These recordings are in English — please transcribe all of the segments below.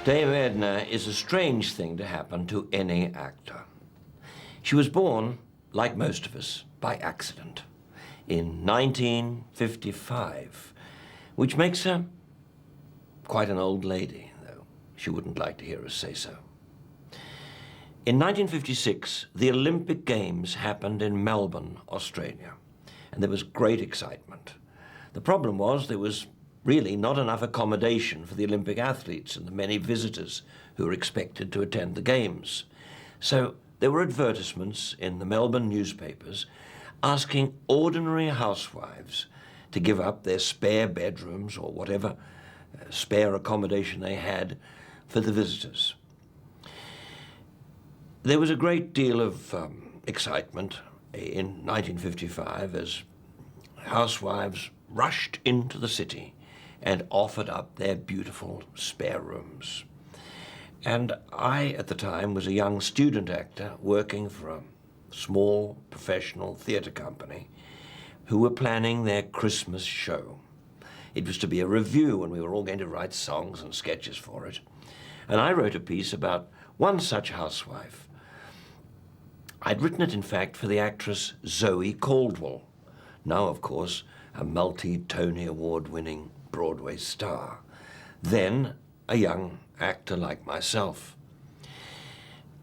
Dame Edna is a strange thing to happen to any actor. She was born, like most of us, by accident in 1955, which makes her quite an old lady, though she wouldn't like to hear us say so. In 1956, the Olympic Games happened in Melbourne, Australia, and there was great excitement. The problem was there was really not enough accommodation for the Olympic athletes and the many visitors who were expected to attend the Games. So there were advertisements in the Melbourne newspapers asking ordinary housewives to give up their spare bedrooms or whatever spare accommodation they had for the visitors. There was a great deal of excitement in 1955 as housewives rushed into the city and offered up their beautiful spare rooms. And I, at the time, was a young student actor working for a small professional theatre company who were planning their Christmas show. It was to be a revue, and we were all going to write songs and sketches for it. And I wrote a piece about one such housewife. I'd written it, in fact, for the actress Zoe Caldwell, now, of course, a multi-Tony Award-winning Broadway star, then a young actor like myself.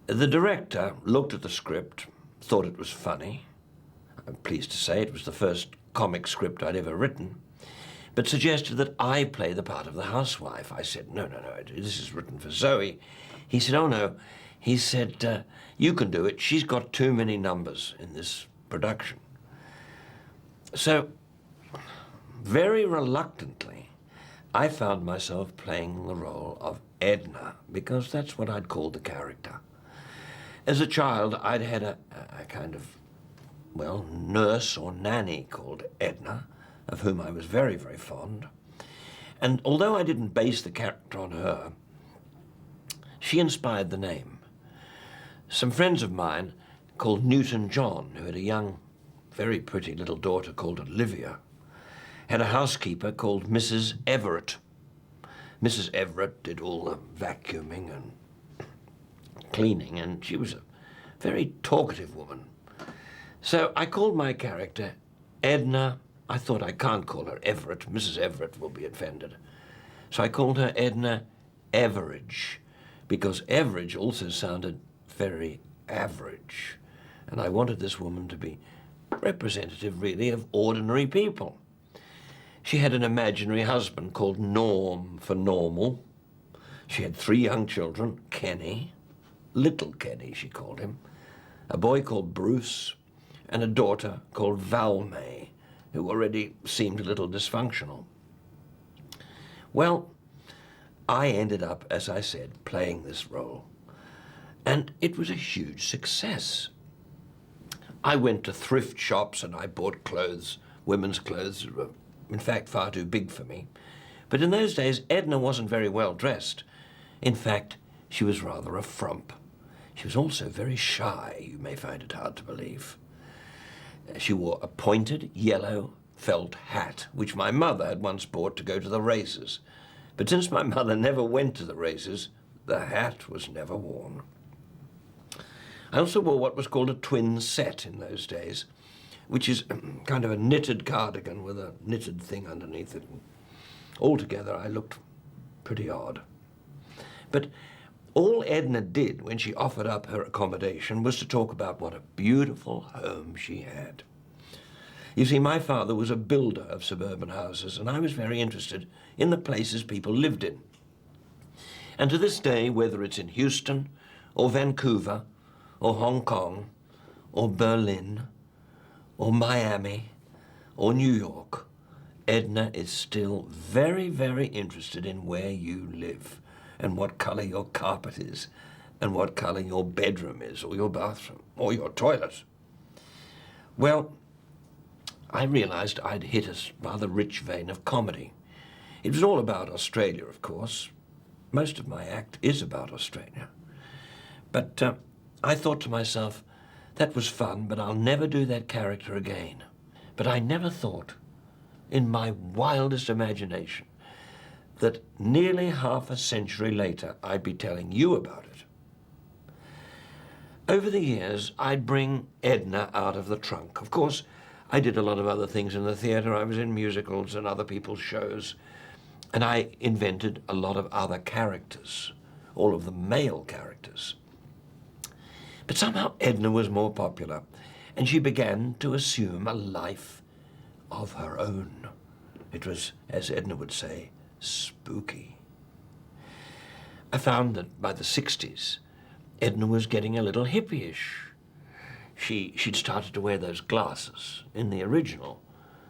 The director looked at the script, thought it was funny. I'm pleased to say it was the first comic script I'd ever written, but suggested that I play the part of the housewife. I said, no, this is written for Zoe. He said, oh no. He said, you can do it. She's got too many numbers in this production. So, very reluctantly, I found myself playing the role of Edna, because that's what I'd called the character. As a child, I'd had a kind of, well, nurse or nanny called Edna, of whom I was very, very fond. And although I didn't base the character on her, she inspired the name. Some friends of mine called Newton-John, who had a young, very pretty little daughter called Olivia, had a housekeeper called Mrs. Everett. Mrs. Everett did all the vacuuming and cleaning, and she was a very talkative woman. So I called my character Edna. I thought, I can't call her Everett. Mrs. Everett will be offended. So I called her Edna Everage, because Everage also sounded very average. And I wanted this woman to be representative, really, of ordinary people. She had an imaginary husband called Norm for normal. She had 3 young children, Kenny, little Kenny she called him, a boy called Bruce, and a daughter called Valmay, who already seemed a little dysfunctional. Well, I ended up, as I said, playing this role, and it was a huge success. I went to thrift shops and I bought clothes, women's clothes, that were in fact far too big for me. But in those days, Edna wasn't very well dressed. In fact, she was rather a frump. She was also very shy, you may find it hard to believe. She wore a pointed yellow felt hat, which my mother had once bought to go to the races. But since my mother never went to the races, the hat was never worn. I also wore what was called a twin set in those days, which is kind of a knitted cardigan with a knitted thing underneath it. Altogether, I looked pretty odd. But all Edna did when she offered up her accommodation was to talk about what a beautiful home she had. You see, my father was a builder of suburban houses, and I was very interested in the places people lived in. And to this day, whether it's in Houston, or Vancouver, or Hong Kong, or Berlin, or Miami, or New York, Edna is still very, very interested in where you live, and what color your carpet is, and what color your bedroom is, or your bathroom, or your toilet. Well, I realized I'd hit a rather rich vein of comedy. It was all about Australia, of course. Most of my act is about Australia. But I thought to myself, that was fun, but I'll never do that character again. But I never thought, in my wildest imagination, that nearly half a century later I'd be telling you about it. Over the years, I'd bring Edna out of the trunk. Of course, I did a lot of other things in the theatre. I was in musicals and other people's shows, and I invented a lot of other characters, all of them male characters. But somehow Edna was more popular, and she began to assume a life of her own. It was, as Edna would say, spooky. I found that by the 60s, Edna was getting a little hippie-ish. She'd started to wear those glasses. In the original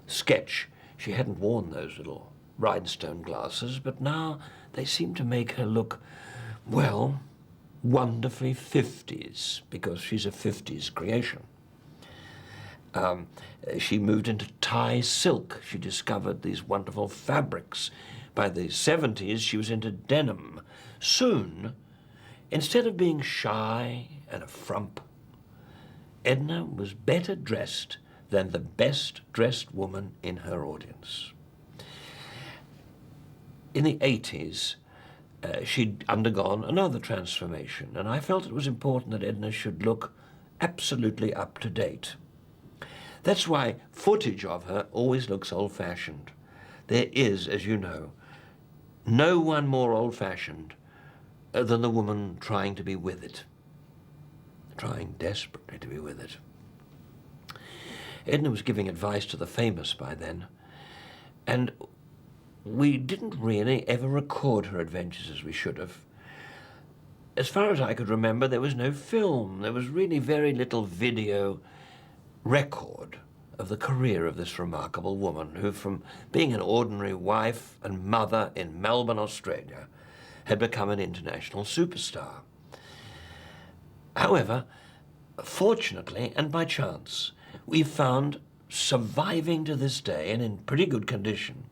sketch, she hadn't worn those little rhinestone glasses, but now they seemed to make her look, well, wonderfully 50s, because she's a 50s creation. She moved into tie silk. She discovered these wonderful fabrics. By the 70s, she was into denim. Soon, instead of being shy and a frump, Edna was better dressed than the best-dressed woman in her audience. In the 80s, she'd undergone another transformation, and I felt it was important that Edna should look absolutely up to date. That's why footage of her always looks old-fashioned. There is, as you know, no one more old-fashioned than the woman trying to be with it, trying desperately to be with it. Edna was giving advice to the famous by then, and we didn't really ever record her adventures as we should have. As far as I could remember, there was no film. There was really very little video record of the career of this remarkable woman who, from being an ordinary wife and mother in Melbourne, Australia, had become an international superstar. However, fortunately and by chance, we found, surviving to this day and in pretty good condition,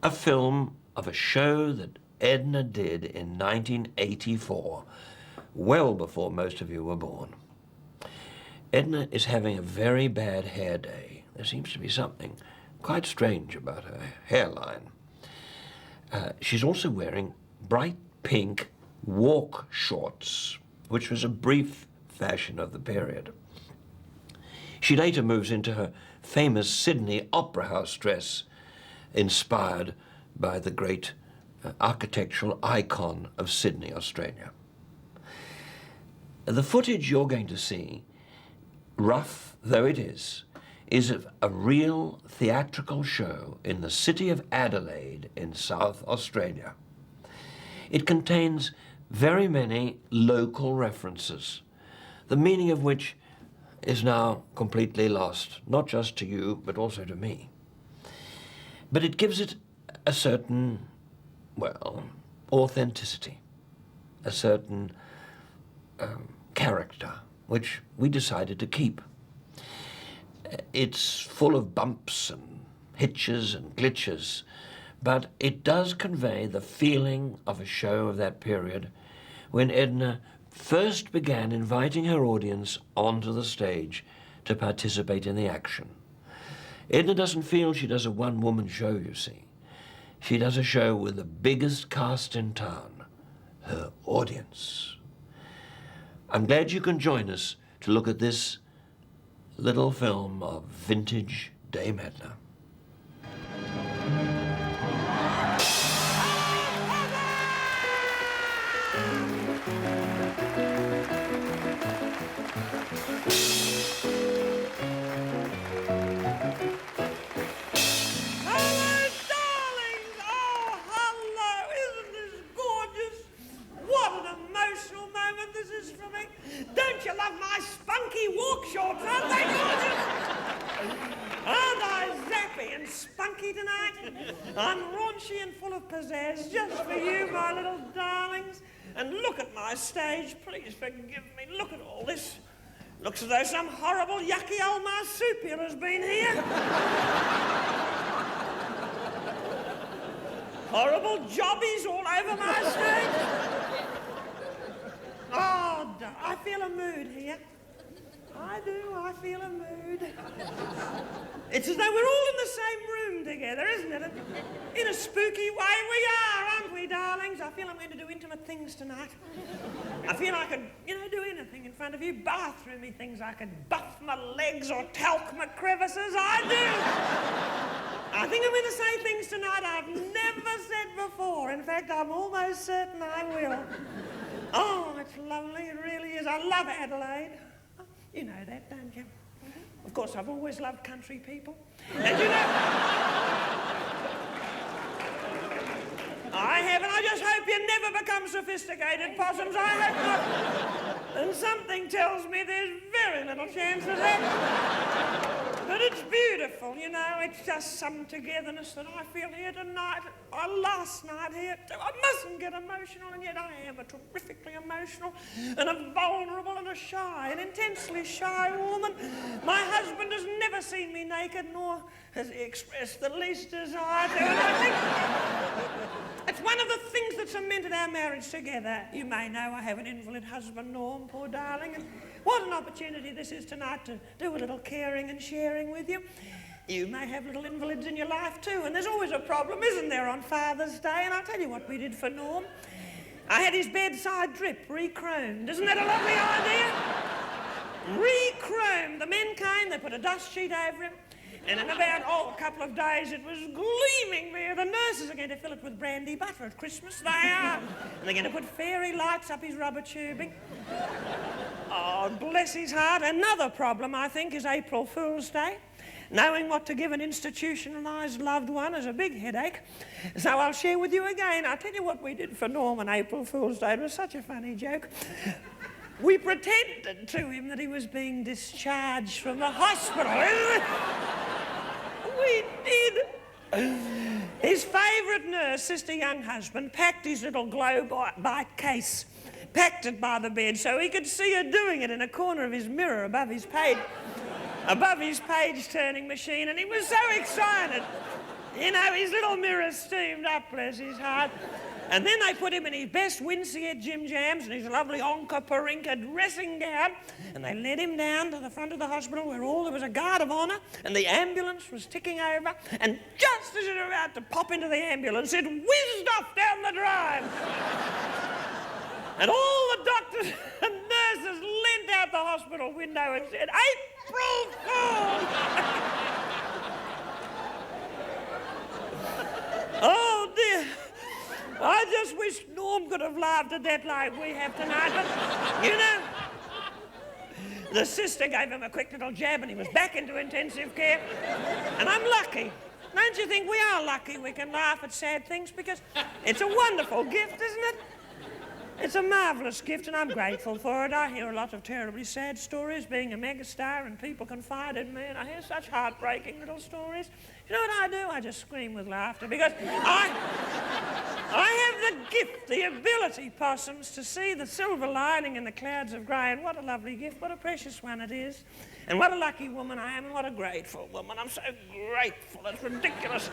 a film of a show that Edna did in 1984, well before most of you were born. Edna is having a very bad hair day. There seems to be something quite strange about her hairline. She's also wearing bright pink walk shorts, which was a brief fashion of the period. She later moves into her famous Sydney Opera House dress, inspired by the great architectural icon of Sydney, Australia. The footage you're going to see, rough though it is of a real theatrical show in the city of Adelaide in South Australia. It contains very many local references, the meaning of which is now completely lost, not just to you, but also to me. But it gives it a certain, well, authenticity, a certain character, which we decided to keep. It's full of bumps and hitches and glitches, but it does convey the feeling of a show of that period when Edna first began inviting her audience onto the stage to participate in the action. Edna doesn't feel she does a one-woman show, you see. She does a show with the biggest cast in town, her audience. I'm glad you can join us to look at this little film of vintage Dame Edna. Don't you love my spunky walk shorts? Aren't they gorgeous? Aren't I zappy and spunky tonight? I'm raunchy and full of pizzazz just for you, my little darlings. And look at my stage. Please forgive me. Look at all this. Looks as though some horrible, yucky old marsupial has been here. Horrible jobbies all over my stage. Oh, I feel a mood here. I do, I feel a mood. It's as though we're all in the same room together, isn't it? In a spooky way we are, aren't we, darlings? I feel I'm going to do intimate things tonight. I feel I could, do anything in front of you. Bathroomy things. I could buff my legs or talc my crevices. I do. I think I'm going to say things tonight I've never said before. In fact, I'm almost certain I will. Oh, it's lovely. It really is. I love Adelaide. You know that, don't you? Of course, I've always loved country people. And I have, and I just hope you never become sophisticated possums. I hope not. And something tells me there's very little chance of that. But it's beautiful, it's just some togetherness that I feel here tonight, or last night here too. I mustn't get emotional, and yet I am a terrifically emotional and a vulnerable and a shy, an intensely shy woman. My husband has never seen me naked, nor has he expressed the least desire to, and I think it's one of the things that cemented our marriage together. You may know I have an invalid husband, Norm, poor darling, and what an opportunity this is tonight to do a little caring and sharing with you. You may have little invalids in your life too, and there's always a problem, isn't there, on Father's Day? And I'll tell you what we did for Norm. I had his bedside drip re-chromed. Isn't that a lovely idea? Re-chromed. The men came, they put a dust sheet over him, and in about, a couple of days it was gleaming there. The nurses are going to fill it with brandy butter at Christmas. They are. And they're going to put fairy lights up his rubber tubing. Oh, bless his heart. Another problem, I think, is April Fool's Day. Knowing what to give an institutionalised loved one is a big headache. So I'll share with you again. I'll tell you what we did for Norm on April Fool's Day. It was such a funny joke. We pretended to him that he was being discharged from the hospital. We did. His favourite nurse, Sister Younghusband, packed his little glow-bite case, packed it by the bed so he could see her doing it in a corner of his mirror above his page-turning machine, and he was so excited. His little mirror steamed up, bless his heart. And then they put him in his best Winceyette Jim Jams and his lovely Onka-Parinka dressing gown, and they led him down to the front of the hospital where there was a guard of honour, and the ambulance was ticking over, and just as it was about to pop into the ambulance, it whizzed off down the drive. And all the doctors and nurses leant out the hospital window and said, "April Fool!" Oh, dear. I just wish Norm could have laughed at that like we have tonight, but, the sister gave him a quick little jab and he was back into intensive care. And I'm lucky. Don't you think we are lucky we can laugh at sad things? Because it's a wonderful gift, isn't it? It's a marvellous gift, and I'm grateful for it. I hear a lot of terribly sad stories, being a megastar, and people confide in me, and I hear such heartbreaking little stories. You know what I do? I just scream with laughter, because I have the gift, the ability, possums, to see the silver lining in the clouds of grey, and what a lovely gift, what a precious one it is. And what a lucky woman I am, and what a grateful woman. I'm so grateful, it's ridiculous.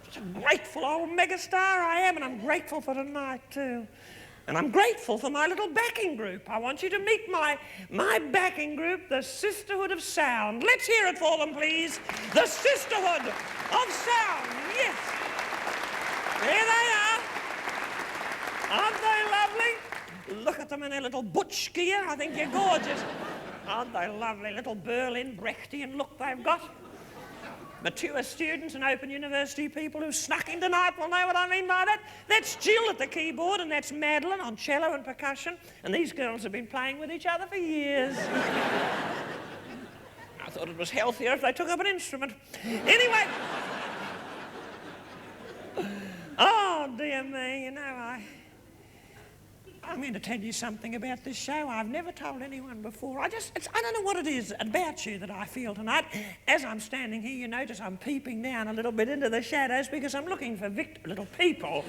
Such a grateful old megastar I am, and I'm grateful for tonight too. And I'm grateful for my little backing group. I want you to meet my backing group, the Sisterhood of Sound. Let's hear it for them, please. The Sisterhood of Sound, yes. There they are. Aren't they lovely? Look at them in their little butch gear. I think you're gorgeous. Aren't they lovely? Little Berlin Brechtian look they've got. Mature students and Open University people who snuck in tonight will know what I mean by that. That's Jill at the keyboard, and that's Madeline on cello and percussion. And these girls have been playing with each other for years. I thought it was healthier if they took up an instrument. Anyway. Oh, dear me, I'm going to tell you something about this show I've never told anyone before. I don't know what it is about you that I feel tonight. As I'm standing here, you notice I'm peeping down a little bit into the shadows because I'm looking for little people.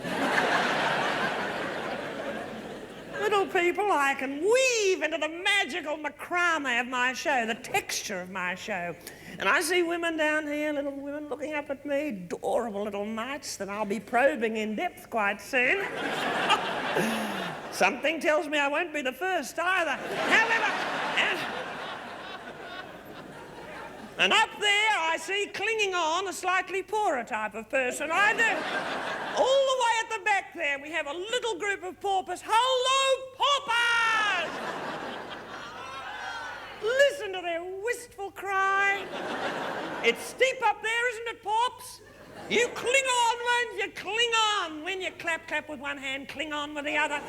Little people I can weave into the magical macrame of my show, the texture of my show. And I see women down here, little women looking up at me, adorable little mites that I'll be probing in depth quite soon. Something tells me I won't be the first either. However, and up there I see clinging on a slightly poorer type of person. I do. All the way at the back there, we have a little group of paupers. Hello, paupers! Listen to their wistful cry. It's steep up there, isn't it, Pops? You cling on, won't you? Cling on. When you clap with one hand, cling on with the other.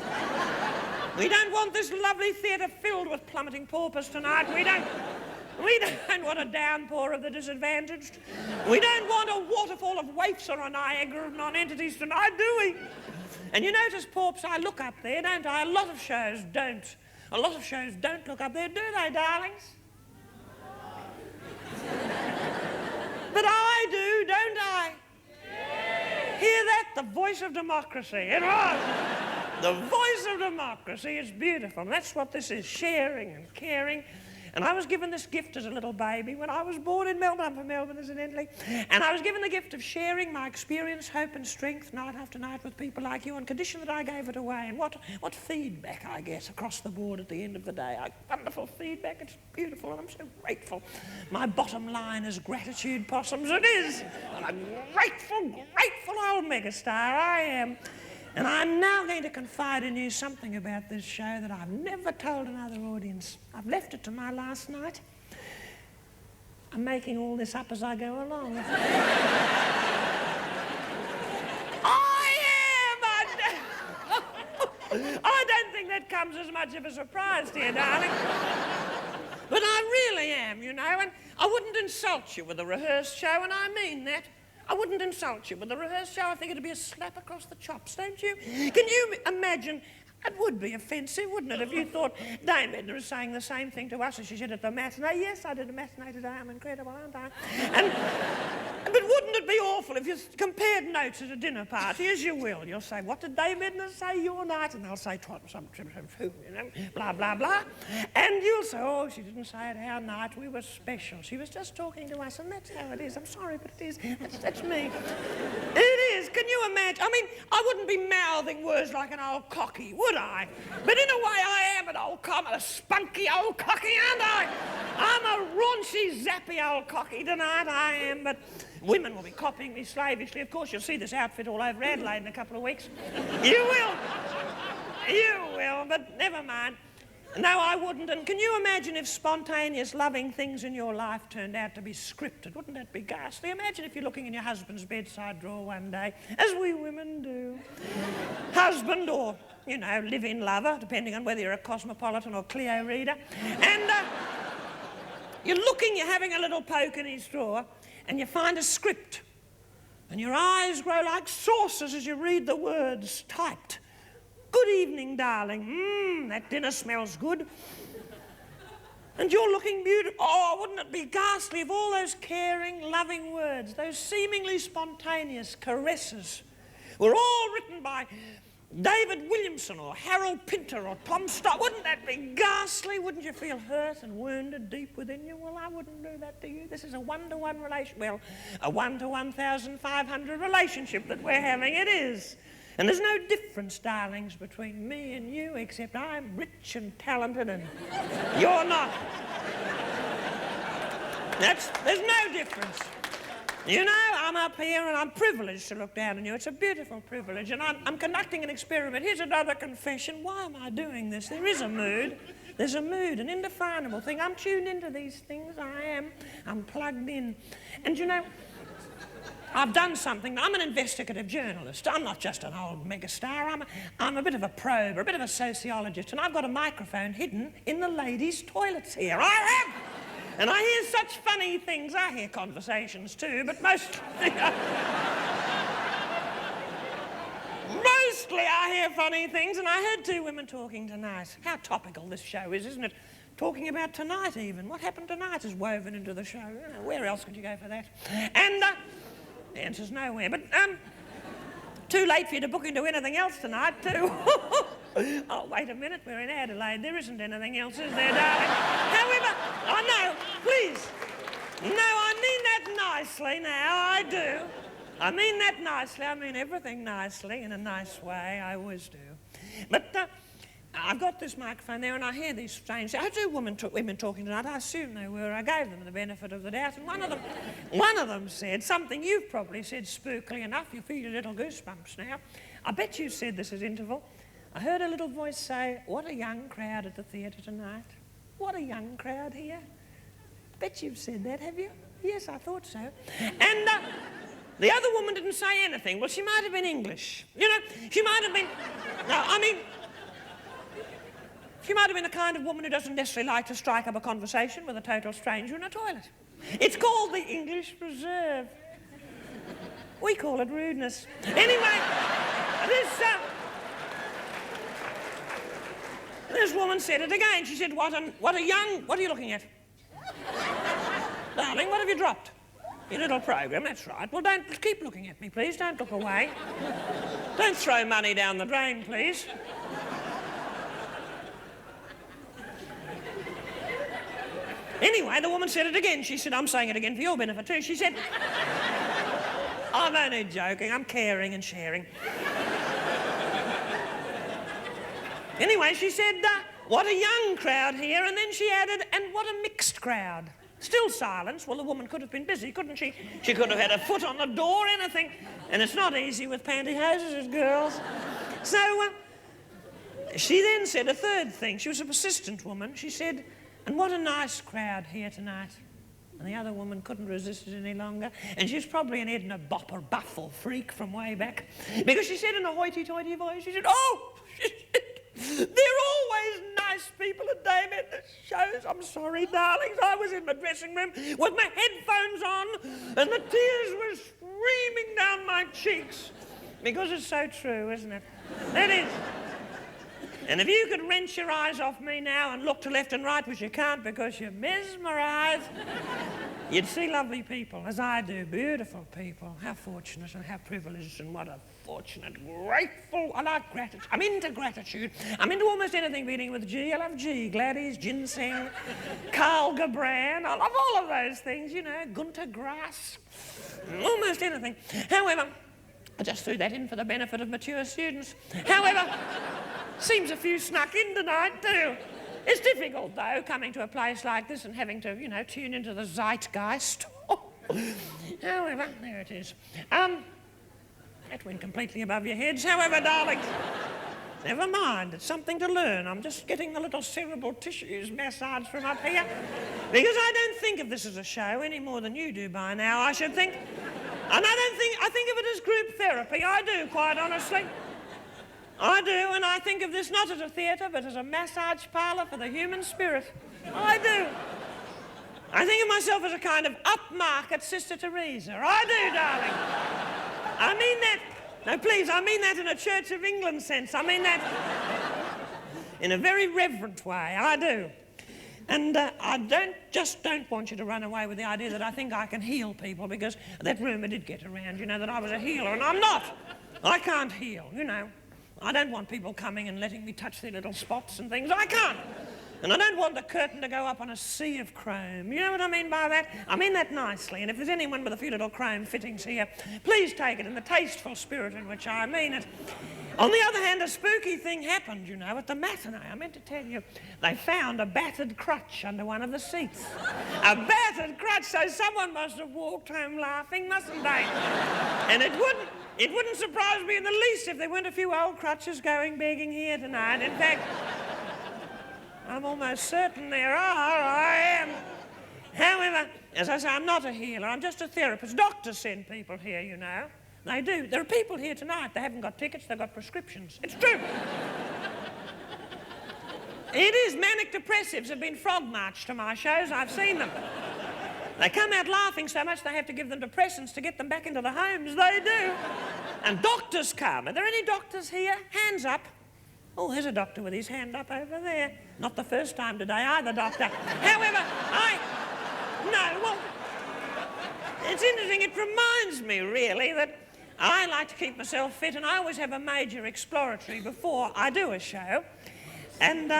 We don't want this lovely theatre filled with plummeting paupers tonight. We don't want a downpour of the disadvantaged. We don't want a waterfall of waifs or a Niagara of non-entities tonight, do we? And you notice, Pops, I look up there, don't I? A lot of shows don't. A lot of shows don't look up there, do they, darlings? But I do, don't I? Hear that? The voice of democracy. It was. The voice of democracy is beautiful. And that's what this is, sharing and caring. And I was given this gift as a little baby when I was born in Melbourne. I'm from Melbourne, incidentally. And I was given the gift of sharing my experience, hope and strength night after night with people like you on condition that I gave it away. And what feedback I get across the board at the end of the day. Wonderful feedback. It's beautiful and I'm so grateful. My bottom line is gratitude, possums. It is. And I'm grateful old megastar. I am. And I'm now going to confide in you something about this show that I've never told another audience. I've left it to my last night. I'm making all this up as I go along. I don't think that comes as much of a surprise to you, darling. But I really am, you know, and I wouldn't insult you with a rehearsed show, and I mean that. I wouldn't insult you with a rehearsed show. I think it'd be a slap across the chops, don't you? Can you imagine? It would be offensive, wouldn't it, if you thought Dame Edna is saying the same thing to us as she did at the matinee. Yes, I did a matinee today. I'm incredible, aren't I? But wouldn't it be awful if you compared notes at a dinner party, as you will? You'll say, what did Dame Edna say your night? And they'll say, you know, blah, blah, blah. And you'll say, oh, she didn't say it our night. We were special. She was just talking to us, and that's how it is. I'm sorry, but it is. That's me. It is. Can you imagine? I mean, I wouldn't be mouthing words like an old cocky, would I? But in a way, I am an old cock, a spunky old cocky, aren't I? I'm a raunchy, zappy old cocky tonight, I am, but women will be copying me slavishly. Of course, you'll see this outfit all over Adelaide in a couple of weeks. You will. You will, but never mind. No, I wouldn't. And can you imagine if spontaneous, loving things in your life turned out to be scripted? Wouldn't that be ghastly? Imagine if you're looking in your husband's bedside drawer one day, as we women do. Husband or, you know, live-in lover, depending on whether you're a Cosmopolitan or Clio reader. And you're looking, you're having a little poke in his drawer, and you find a script. And your eyes grow like saucers as you read the words typed. Good evening, darling. That dinner smells good. And you're looking beautiful. Oh, wouldn't it be ghastly if all those caring, loving words, those seemingly spontaneous caresses, were all written by David Williamson or Harold Pinter or Tom Stott? Wouldn't that be ghastly? Wouldn't you feel hurt and wounded deep within you? Well, I wouldn't do that to you. This is a one-to-one relation. Well, a 1 to 1,500 relationship that we're having. It is. And there's no difference, darlings, between me and you, except I'm rich and talented and you're not. There's no difference. You know, I'm up here and I'm privileged to look down on you. It's a beautiful privilege, and I'm conducting an experiment. Here's another confession. Why am I doing this? There is a mood. There's a mood, an indefinable thing. I'm tuned into these things. I am. I'm plugged in. And you know, I've done something. I'm an investigative journalist. I'm not just an old megastar. I'm a bit of a probe, or a bit of a sociologist, and I've got a microphone hidden in the ladies' toilets here. I have! And I hear such funny things. I hear conversations too, but mostly I hear funny things, and I heard two women talking tonight. How topical this show is, isn't it? Talking about tonight even. What happened tonight is woven into the show. You know, where else could you go for that? And the answer's nowhere, but too late for you to book into anything else tonight too. Oh, wait a minute, we're in Adelaide. There isn't anything else, is there, darling? However, oh no, please. No, I mean that nicely now, I do. I mean that nicely. I mean everything nicely, in a nice way. I always do. But I've got this microphone there, and I hear these strange... I do women talking tonight. I assume they were. I gave them the benefit of the doubt, and one of them said something you've probably said spookily enough. You feel your little goosebumps now. I bet you said this at interval. I heard a little voice say, "What a young crowd at the theatre tonight. What a young crowd here." Bet you've said that, have you? Yes, I thought so. And the other woman didn't say anything. Well, she might have been English. You know, she might have been... No, I mean... She might have been the kind of woman who doesn't necessarily like to strike up a conversation with a total stranger in a toilet. It's called the English reserve. We call it rudeness. Anyway, this woman said it again. She said, what a young... What are you looking at? Darling, what have you dropped? Your little program, that's right. Well, don't keep looking at me, please. Don't look away. Don't throw money down the drain, please. Anyway, the woman said it again. She said, I'm saying it again for your benefit too. She said, I'm only joking. I'm caring and sharing. Anyway, she said, what a young crowd here. And then she added, and what a mixed crowd. Still silence. Well, the woman could have been busy, couldn't she? She could have had a foot on the door, anything. And it's not easy with pantyhoses as girls. So she then said a third thing. She was a persistent woman. She said, and what a nice crowd here tonight. And the other woman couldn't resist it any longer. And she's probably an Edna Bopper Buffle freak from way back. Because she said in a hoity-toity voice, she said, oh, they're always nice people at Dame Edna's shows. I'm sorry, darlings. I was in my dressing room with my headphones on and the tears were streaming down my cheeks. Because it's so true, isn't it? It is. And if you could wrench your eyes off me now and look to left and right, which you can't because you're mesmerised, you'd see lovely people, as I do, beautiful people. How fortunate and how privileged, and what a fortunate, grateful... I like gratitude. I'm into gratitude. I'm into almost anything beginning with G. I love G. Gladys, ginseng, Carl Gabran. I love all of those things, you know, Gunter Grass, almost anything. However, I just threw that in for the benefit of mature students. However... Seems a few snuck in tonight, too. It's difficult, though, coming to a place like this and having to, you know, tune into the zeitgeist. However, there it is. That went completely above your heads. However, darling, never mind. It's something to learn. I'm just getting the little cerebral tissues massaged from up here. Because I don't think of this as a show any more than you do by now, I should think. And I think of it as group therapy. I do, quite honestly. I do, and I think of this not as a theatre, but as a massage parlour for the human spirit. I do. I think of myself as a kind of upmarket Sister Teresa. I do, darling. I mean that. No, please, I mean that in a Church of England sense. I mean that in a very reverent way. I do. And I don't want you to run away with the idea that I think I can heal people, because that rumour did get around, you know, that I was a healer, and I'm not. I can't heal, you know. I don't want people coming and letting me touch their little spots and things. I can't. And I don't want the curtain to go up on a sea of chrome. You know what I mean by that? I mean that nicely. And if there's anyone with a few little chrome fittings here, please take it in the tasteful spirit in which I mean it. On the other hand, a spooky thing happened, you know, at the matinee. I meant to tell you, they found a battered crutch under one of the seats. A battered crutch, so someone must have walked home laughing, mustn't they? And it wouldn't surprise me in the least if there weren't a few old crutches going begging here tonight. In fact, I'm almost certain there are. I am. However, as I say, I'm not a healer. I'm just a therapist. Doctors send people here, you know. They do. There are people here tonight. They haven't got tickets. They've got prescriptions. It's true. It is. Manic depressives have been frog marched to my shows. I've seen them. They come out laughing so much they have to give them depressants to get them back into the homes. They do. And doctors come. Are there any doctors here? Hands up. Oh, there's a doctor with his hand up over there. Not the first time today either, doctor. However, No, well, it's interesting. It reminds me, really, that I like to keep myself fit, and I always have a major exploratory before I do a show. And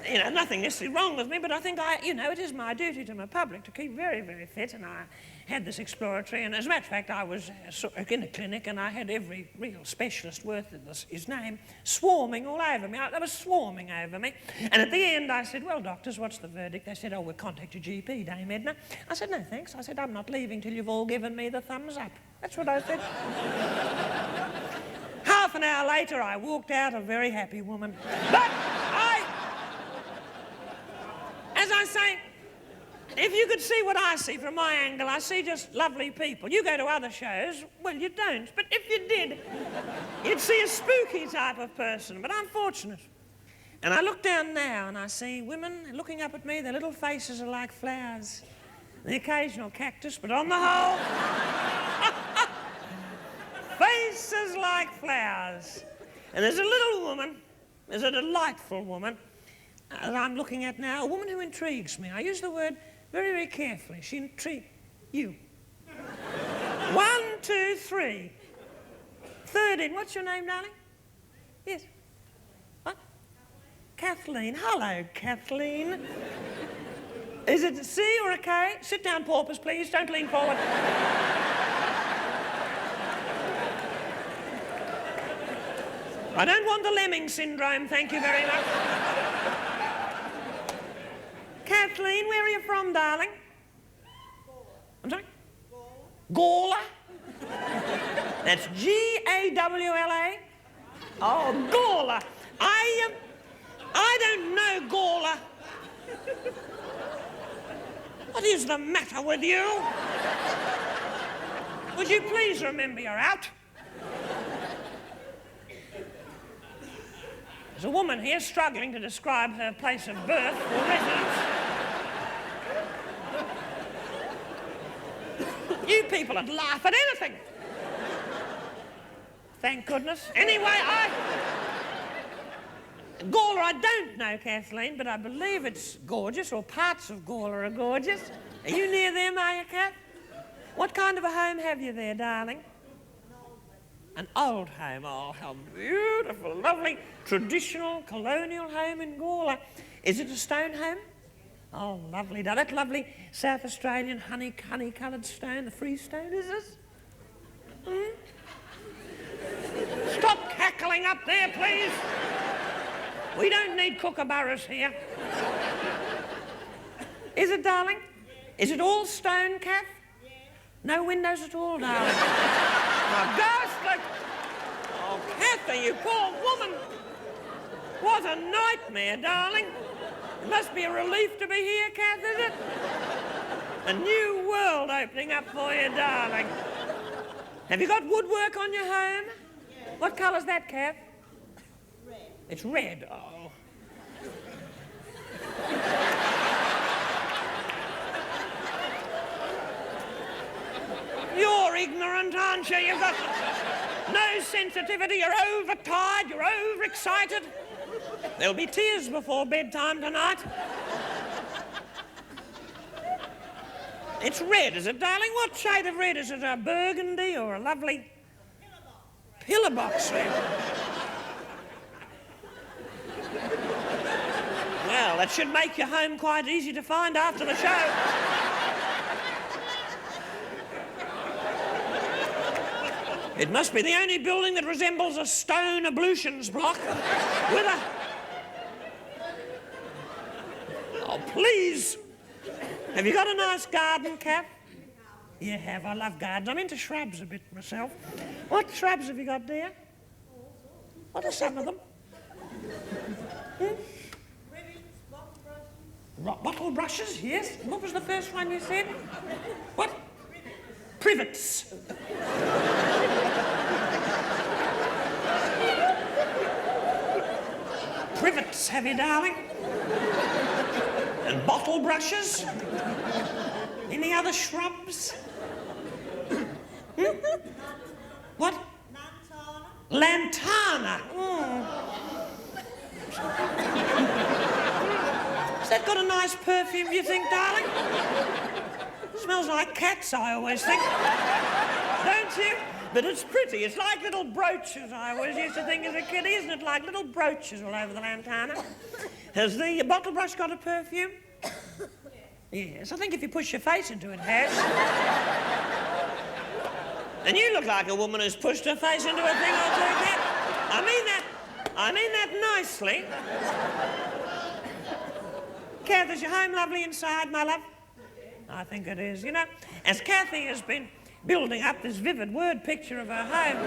You know, nothing necessarily wrong with me, but I think it is my duty to my public to keep very, very fit, and I had this exploratory, and as a matter of fact, I was in a clinic, and I had every real specialist worth his name swarming all over me. They were swarming over me, and at the end I said, well, doctors, what's the verdict? They said, oh, we'll contact your GP, Dame Edna. I said, no, thanks. I said, I'm not leaving till you've all given me the thumbs up. That's what I said. Half an hour later, I walked out a very happy woman. But as I say, if you could see what I see from my angle, I see just lovely people. You go to other shows, well, you don't. But if you did, you'd see a spooky type of person. But I'm fortunate. And I look down now and I see women looking up at me. Their little faces are like flowers. The occasional cactus, but on the whole, faces like flowers. And there's a little woman, there's a delightful woman, that I'm looking at now, a woman who intrigues me. I use the word very, very carefully. She intrigues you. 1, 2, 3. Third in. What's your name, darling? Yes. What? Kathleen. Hello, Kathleen. Is it a C or a K? Sit down, paupers, please. Don't lean forward. I don't want the lemming syndrome, thank you very much. Kathleen, where are you from, darling? I'm sorry? Gawler. That's G-A-W-L-A? Oh, Gawler. I don't know Gawler. What is the matter with you? Would you please remember you're out? There's a woman here struggling to describe her place of birth or residence. You people would laugh at anything. Thank goodness. Anyway, Gawler, I don't know, Kathleen, but I believe it's gorgeous, or parts of Gawler are gorgeous. Are you near them, are you, Kath? What kind of a home have you there, darling? An old home. Oh, how beautiful, lovely, traditional, colonial home in Gawler. Is it a stone home? Oh, lovely. Now, that lovely South Australian honey-coloured stone, the freestone, is this? Hmm? Stop cackling up there, please. We don't need kookaburras here. Is it, darling? Is it all stone, Kath? No windows at all, darling. Oh, ghastly! Oh, Kathy, you poor woman! What a nightmare, darling. It must be a relief to be here, Kath, is it? A new world opening up for you, darling. Have you got woodwork on your home? Yeah. What colour's that, Kath? Red. It's red, oh. You're ignorant, aren't you? You've got no sensitivity. You're overtired. You're overexcited. There'll be tears before bedtime tonight. It's red, is it, darling? What shade of red is it? A burgundy or a lovely pillar box red? Well, that should make your home quite easy to find after the show. It must be the only building that resembles a stone ablutions block with a... Oh, please. Have you got a nice garden, Kath? You have. I love gardens. I'm into shrubs a bit myself. What shrubs have you got, dear? What are some of them? Bottle brushes, yes. What was the first one you said? What? Privets. Privets, have you, darling? And bottle brushes? Any other shrubs? What? Lantana. Has that got a nice perfume, you think, darling? Smells like cats, I always think. Don't you? But it's pretty. It's like little brooches, I always used to think as a kid. Isn't it like little brooches all over the lantana? Has the bottle brush got a perfume? Yes, I think if you push your face into it, it has. And you look like a woman who's pushed her face into a thing or two, Kath. I mean that nicely. Kath, is your home lovely inside, my love? I think it is. You know, as Kathy has been building up this vivid word picture of her home,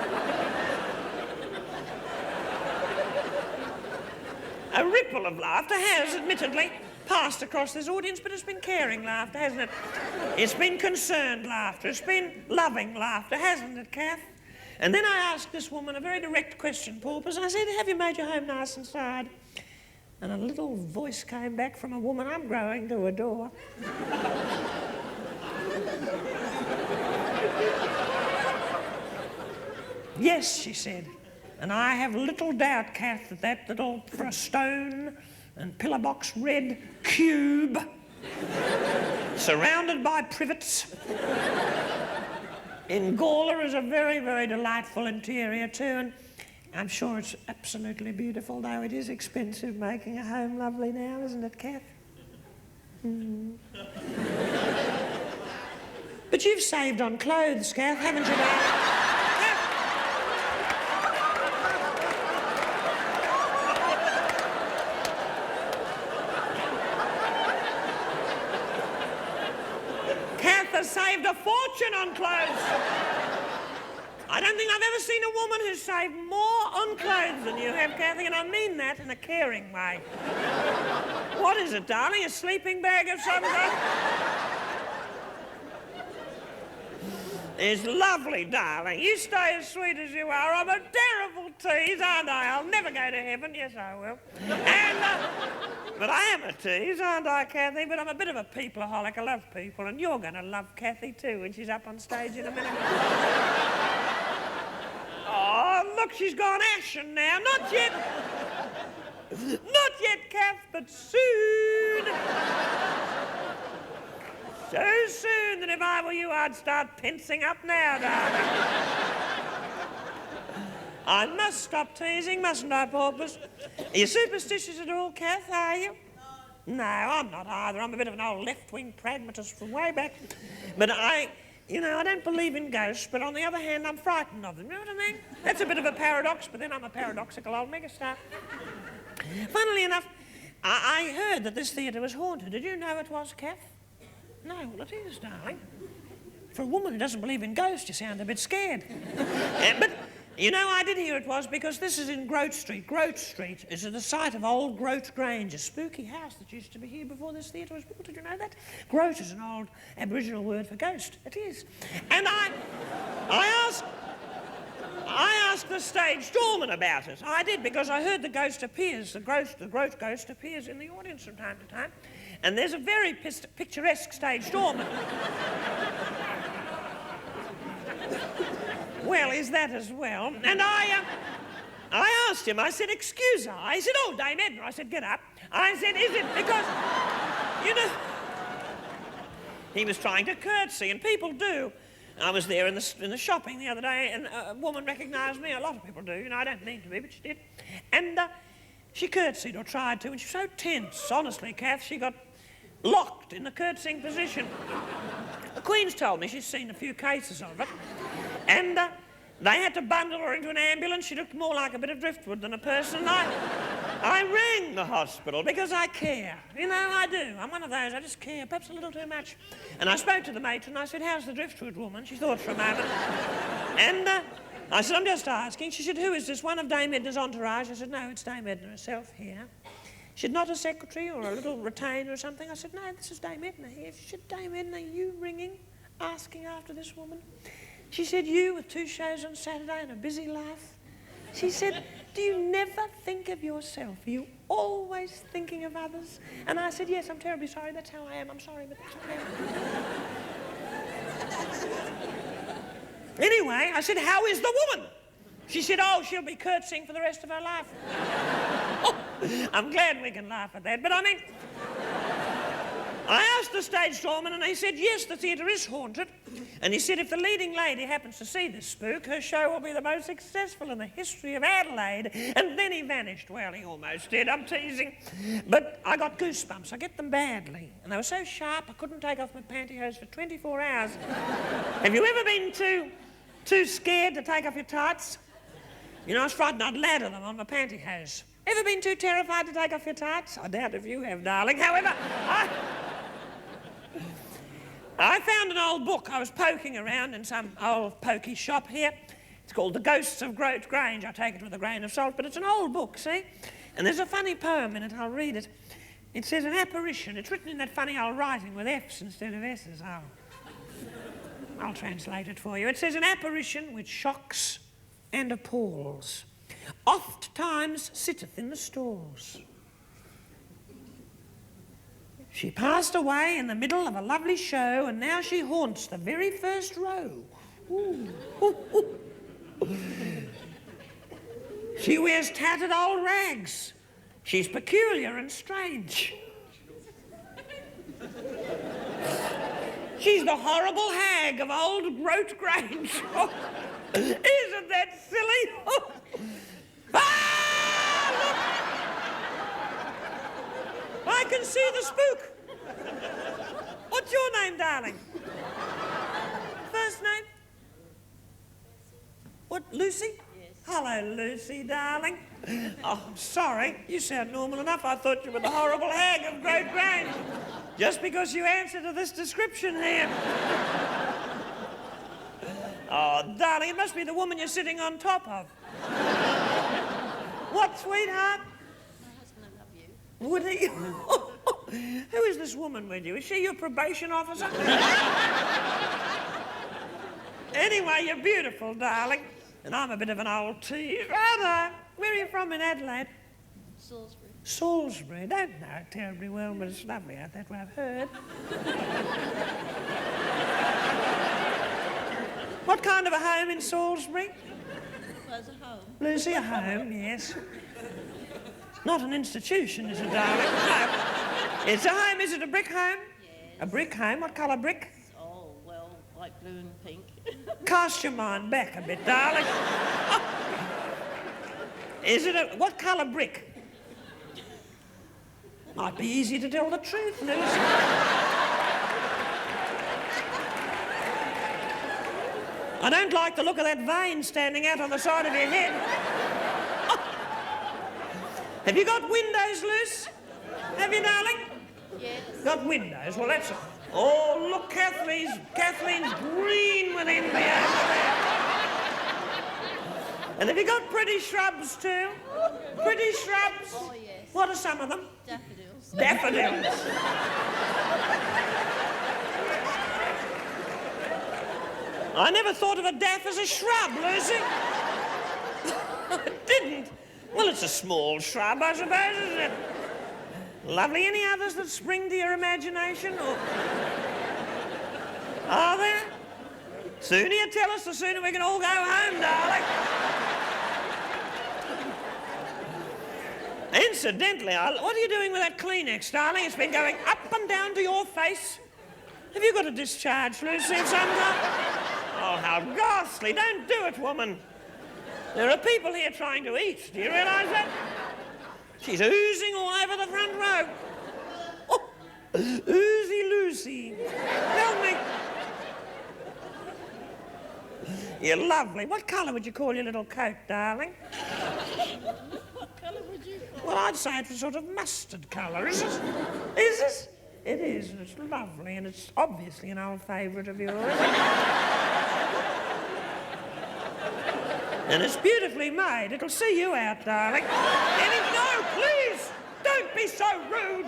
a ripple of laughter has, admittedly, passed across this audience, but it's been caring laughter, hasn't it? It's been concerned laughter. It's been loving laughter, hasn't it, Kath? And then I asked this woman a very direct question, Paupers. I said, have you made your home nice inside? And a little voice came back from a woman I'm growing to adore. Yes, she said. And I have little doubt, Kath, that little stone and pillar box red cube, surrounded by privets, in Gawler is a very, very delightful interior too, and I'm sure it's absolutely beautiful, though it is expensive making a home lovely now, isn't it, Kath? But you've saved on clothes, Kath, haven't you, darling? Saved a fortune on clothes. I don't think I've ever seen a woman who's saved more on clothes than you have, Kathy, and I mean that in a caring way. What is it, darling? A sleeping bag of some kind? It's lovely, darling. You stay as sweet as you are. I'm a terrible tease, aren't I? I'll never go to heaven. Yes, I will. But I am a tease, aren't I, Kathy? But I'm a bit of a peopleaholic. I love people, and you're going to love Kathy too when she's up on stage in a minute. Oh, look, she's gone ashen now. Not yet. Not yet, Kath, but soon. So soon that if I were you, I'd start pensing up now, darling. I must stop teasing, mustn't I, Paupers? Are you superstitious at all, Kath, are you? No, I'm not either. I'm a bit of an old left-wing pragmatist from way back. But I don't believe in ghosts, but on the other hand, I'm frightened of them. You know what I mean? That's a bit of a paradox, but then I'm a paradoxical old megastar. Funnily enough, I heard that this theatre was haunted. Did you know it was, Kath? No, well, it is, darling. For a woman who doesn't believe in ghosts, you sound a bit scared. But, you know, I did hear it was because this is in Grote Street. Grote Street is at the site of old Grote Grange, a spooky house that used to be here before this theatre was built. Did you know that? Grote is an old Aboriginal word for ghost. It is. And I asked the stage doorman about it. I did, because I heard the ghost appears, the Grote ghost appears in the audience from time to time. And there's a very picturesque stage doorman. Well, is that as well? And I asked him, I said, excuse her. I said, oh, Dame Edna. I said, get up. I said, is it because, you know, he was trying to curtsy, and people do. I was there in the shopping the other day, and a woman recognised me. A lot of people do, you know, I don't mean to be, but she did. And she curtsied, or tried to, and she was so tense. Honestly, Kath, she got locked in the curtsying position. The Queen's told me she's seen a few cases of it. And they had to bundle her into an ambulance. She looked more like a bit of driftwood than a person. I rang the hospital because I care. You know, I do. I'm one of those. I just care, perhaps a little too much. And I spoke to the matron. I said, how's the driftwood woman? She thought for a moment. And I said, I'm just asking. She said, who is this? One of Dame Edna's entourage? I said, no, it's Dame Edna herself here. She said, not a secretary or a little retainer or something? I said, no, this is Dame Edna here. She said, Dame Edna, you ringing, asking after this woman? She said, you with 2 shows on Saturday and a busy life? She said, do you never think of yourself? Are you always thinking of others? And I said, yes, I'm terribly sorry. That's how I am. I'm sorry, but that's okay. Anyway, I said, how is the woman? She said, oh, she'll be curtsying for the rest of her life. Oh, I'm glad we can laugh at that, but I mean, I asked the stage doorman and he said, yes, the theatre is haunted. And he said, if the leading lady happens to see this spook, her show will be the most successful in the history of Adelaide. And then he vanished. Well, he almost did. I'm teasing. But I got goosebumps. I get them badly. And they were so sharp, I couldn't take off my pantyhose for 24 hours. Have you ever been too scared to take off your tights? You know, I was frightened I'd ladder them on my pantyhose. Ever been too terrified to take off your tights? I doubt if you have, darling. However, I found an old book. I was poking around in some old pokey shop here. It's called The Ghosts of Groat Grange. I take it with a grain of salt, but it's an old book, see? And there's a funny poem in it. I'll read it. It says an apparition. It's written in that funny old writing with F's instead of S's. I'll translate it for you. It says an apparition which shocks and appalls, oft times sitteth in the stalls. She passed away in the middle of a lovely show, and now she haunts the very first row. Ooh. Ooh, ooh. She wears tattered old rags. She's peculiar and strange. She's the horrible hag of old Groat Grange. Oh, isn't that silly? Oh. Ah, look! I can see the spook. What's your name, darling? First name? What, Lucy? Yes. Hello, Lucy, darling. Oh, I'm sorry. You sound normal enough. I thought you were the horrible hag of Groat Grange. Just because you answer to this description here. Oh, darling, it must be the woman you're sitting on top of. What, sweetheart? My husband will love you. Would he? Who is this woman with you? Is she your probation officer? Anyway, you're beautiful, darling. And I'm a bit of an old tease. Rather. Where are you from in Adelaide? Salisbury. Salisbury. Don't know it terribly well, but it's lovely out that way, I've heard. What kind of a home in Salisbury? Well, it's a home. Lucy, a home, yes. Not an institution, is it, darling? No. It's a home. Is it a brick home? Yes. A brick home? What colour brick? Oh, well, like blue and pink. Cast your mind back a bit, darling. Is it a... What colour brick? Might be easy to tell the truth, Lucy. I don't like the look of that vein standing out on the side of your head. Have you got windows, Luce? Have you, darling? Yes. Got windows? Well, that's... Oh, look, Kathleen's green with envy over there. And have you got pretty shrubs, too? Pretty shrubs? Oh, yes. What are some of them? Daffodils. Daffodils. I never thought of a daff as a shrub, Lucy. I didn't. Well, it's a small shrub, I suppose, isn't it? Lovely. Any others that spring to your imagination? Or... Are there? Sooner you tell us, the sooner we can all go home, darling. Incidentally, what are you doing with that Kleenex, darling? It's been going up and down to your face. Have you got a discharge, Lucy, of some kind? Oh, how ghastly. Don't do it, woman. There are people here trying to eat. Do you realise that? She's oozing all over the front row. Oh, oozy Lucy. Tell me. You're lovely. What colour would you call your little coat, darling? What colour would you call it? Well, I'd say it's a sort of mustard colour, is it? Is it? It is, and it's lovely, and it's obviously an old favourite of yours. And it's beautifully made. It'll see you out, darling. No, please! Don't be so rude!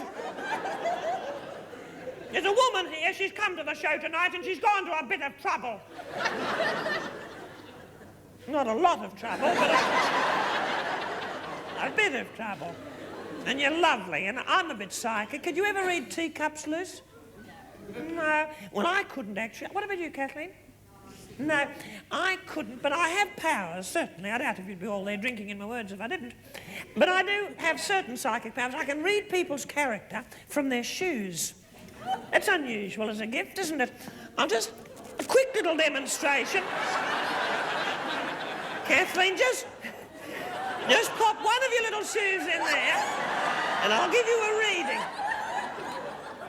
There's a woman here. She's come to the show tonight, and she's gone to a bit of trouble. Not a lot of trouble, but a bit of trouble. And you're lovely, and I'm a bit psychic. Could you ever read teacups, Luce? No. Well, I couldn't actually. What about you, Kathleen? No, I couldn't, but I have powers, certainly. I doubt if you'd be all there drinking in my words if I didn't. But I do have certain psychic powers. I can read people's character from their shoes. That's unusual as a gift, isn't it? I'll just... a quick little demonstration. Kathleen, just pop one of your little shoes in there, and I'll give you a reading.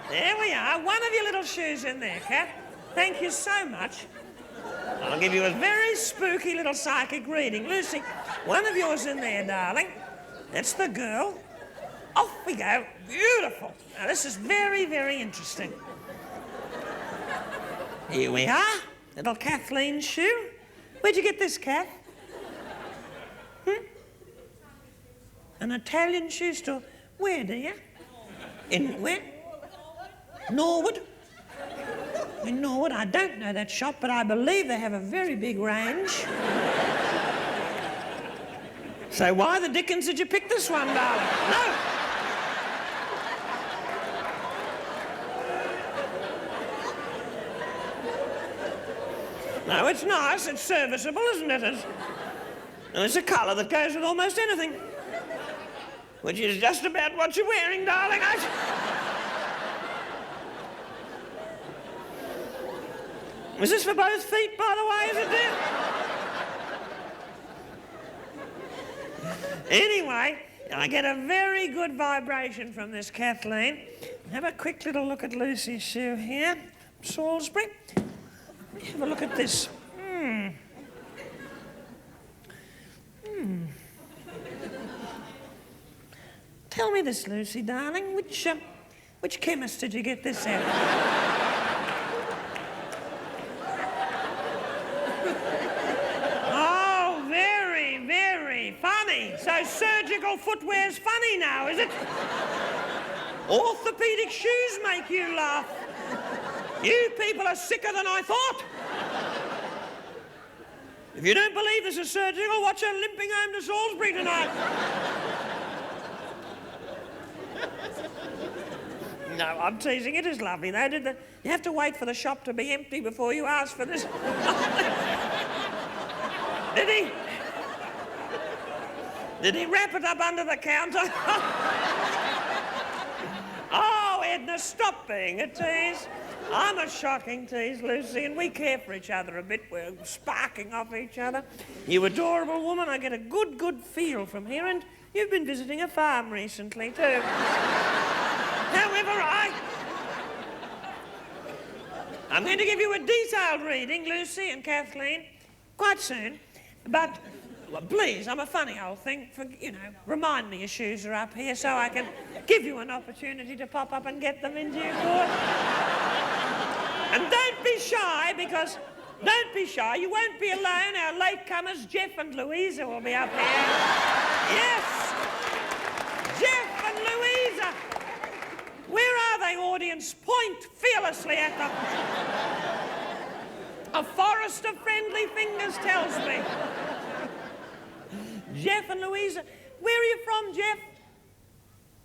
There we are, one of your little shoes in there, Kath. Thank you so much. I'll give you a very spooky little psychic reading. Lucy, one of yours in there, darling. That's the girl. Off we go. Beautiful. Now, this is very, very interesting. Here we are. Little Kathleen's shoe. Where'd you get this, Kath? An Italian shoe store. Where, dear? In where? Norwood? In Norwood? I don't know that shop, but I believe they have a very big range. So why the dickens did you pick this one, darling? No! No, it's nice, it's serviceable, isn't it? And it's a colour that goes with almost anything. Which is just about what you're wearing, darling. Is this for both feet, by the way, is it, dear? Anyway, I get a very good vibration from this, Kathleen. Have a quick little look at Lucy's shoe here. Salisbury. Have a look at this. Tell me this, Lucy, darling. Which chemist did you get this at? Oh, very, very funny. So surgical footwear's funny now, is it? Orthopedic shoes make you laugh. You people are sicker than I thought. If you don't believe this is surgical, watch her limping home to Salisbury tonight. No, I'm teasing. It is lovely, though. You have to wait for the shop to be empty before you ask for this. Did he wrap it up under the counter? Oh, Edna, stop being a tease. I'm a shocking tease, Lucy, and we care for each other a bit. We're sparking off each other. You adorable woman, I get a good feel from here, and you've been visiting a farm recently, too. However, I'm going to give you a detailed reading, Lucy and Kathleen, quite soon, but... well, please, I'm a funny old thing. Remind me your shoes are up here so I can give you an opportunity to pop up and get them in due course. And don't be shy, because... don't be shy, you won't be alone. Our latecomers, Jeff and Louisa, will be up here. Yes! Jeff and Louisa! Where are they, audience? Point fearlessly at them. A forest of friendly fingers tells me. Jeff and Louisa. Where are you from, Jeff?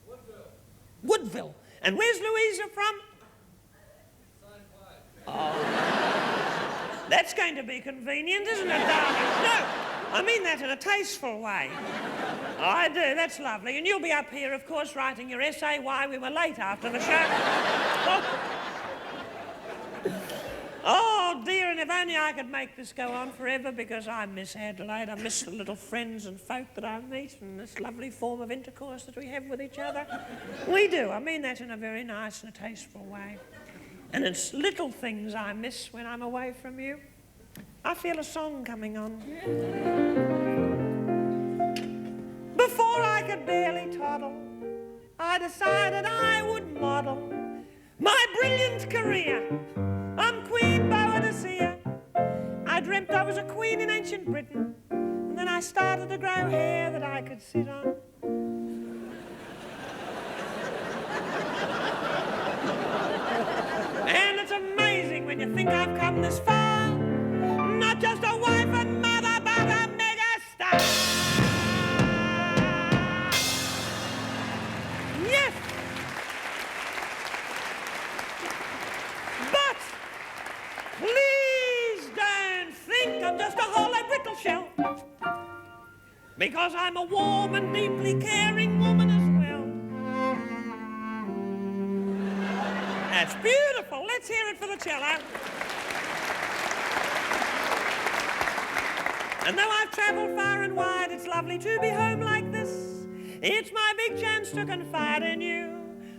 Woodville. Woodville. And where's Louisa from? Oh. That's going to be convenient, isn't it, darling? No, I mean that in a tasteful way. Oh, I do, that's lovely. And you'll be up here, of course, writing your essay why we were late after the show. Oh, dear, and if only I could make this go on forever, because I miss Adelaide. I miss the little friends and folk that I meet and this lovely form of intercourse that we have with each other. We do. I mean that in a very nice and a tasteful way. And it's little things I miss when I'm away from you. I feel a song coming on. Before I could barely toddle, I decided I would model my brilliant career. I'm Queen Boadicea. I dreamt I was a queen in ancient Britain, and then I started to grow hair that I could sit on. And it's amazing when you think I've come this far. Not just a wife and mother, but a megastar. Yes. But please don't think I'm just a hollow brittle shell, because I'm a warm and deeply caring woman as well. That's beautiful. Let's hear it for the cello. And though I've travelled far and wide, it's lovely to be home like this. It's my big chance to confide in you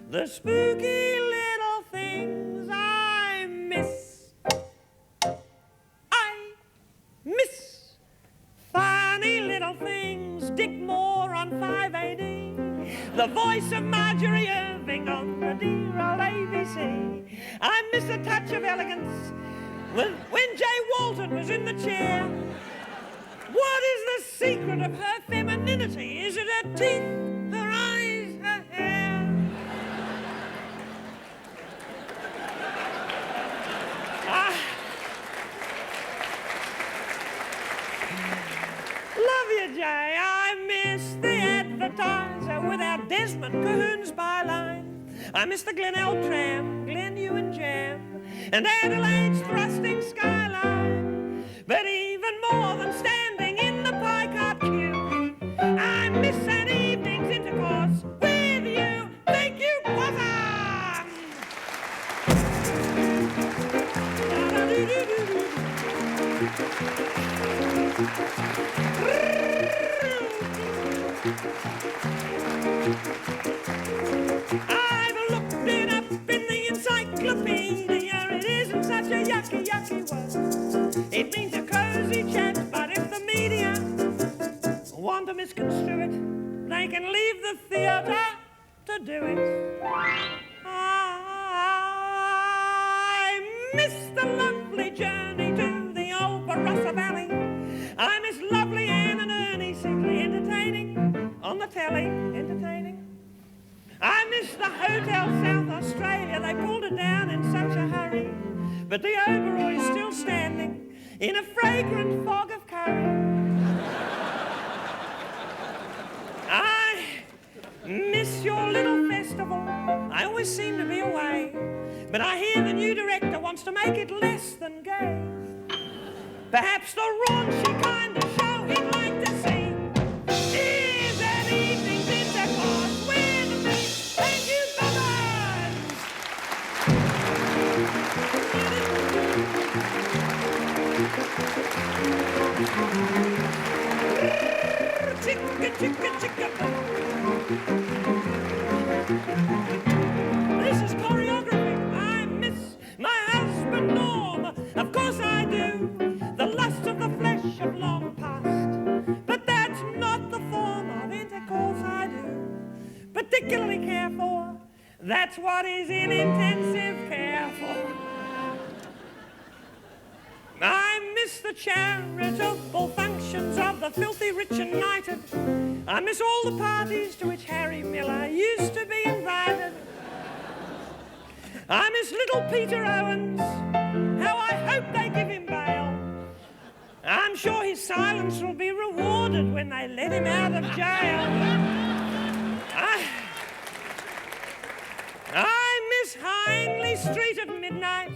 the spooky little things I miss. I miss funny little things. Dick Moore on 5AD, the voice of Marjorie Irving on the dear old ABC. I miss a touch of elegance when Jay Walton was in the chair. What is the secret of her femininity? Is it her teeth, her eyes, her hair? Love you, Jay. I miss the advertiser without Desmond Cahoon's byline. I miss the Glenelg tram, Glen Ewan jam, and Adelaide's thrusting skyline. But even more than standing in the pie cart queue, I miss an evening's intercourse with you. Thank you, Bosom! I've looked it up in the encyclopedia. It isn't such a yucky word. It means a cozy chat, but if the media want to misconstrue it, they can leave the theatre to do it. I miss the lovely journey to the old Barossa Valley. I miss lovely Anne and Ernie simply entertaining on the telly, entertaining. I miss the Hotel South Australia. They pulled it down in such a hurry, but the Oberoy's still standing in a fragrant fog of curry. I miss your little festival. I always seem to be away, but I hear the new director wants to make it less than gay. Perhaps the raunchy kind of show he'd like to see is an evening's intercourse with me. Thank you, brothers! Chicka, chicka, chicka. This is choreography. I miss my husband Norm. Of course I do. The lust of the flesh of long past. But that's not the form of intercourse I do particularly care for. That's what is in intensive care for. I miss the charitable functions of the filthy rich and knighted. I miss all the parties to which Harry Miller used to be invited. I miss little Peter Owens. How I hope they give him bail. I'm sure his silence will be rewarded when they let him out of jail. I miss Hindley Street at midnight,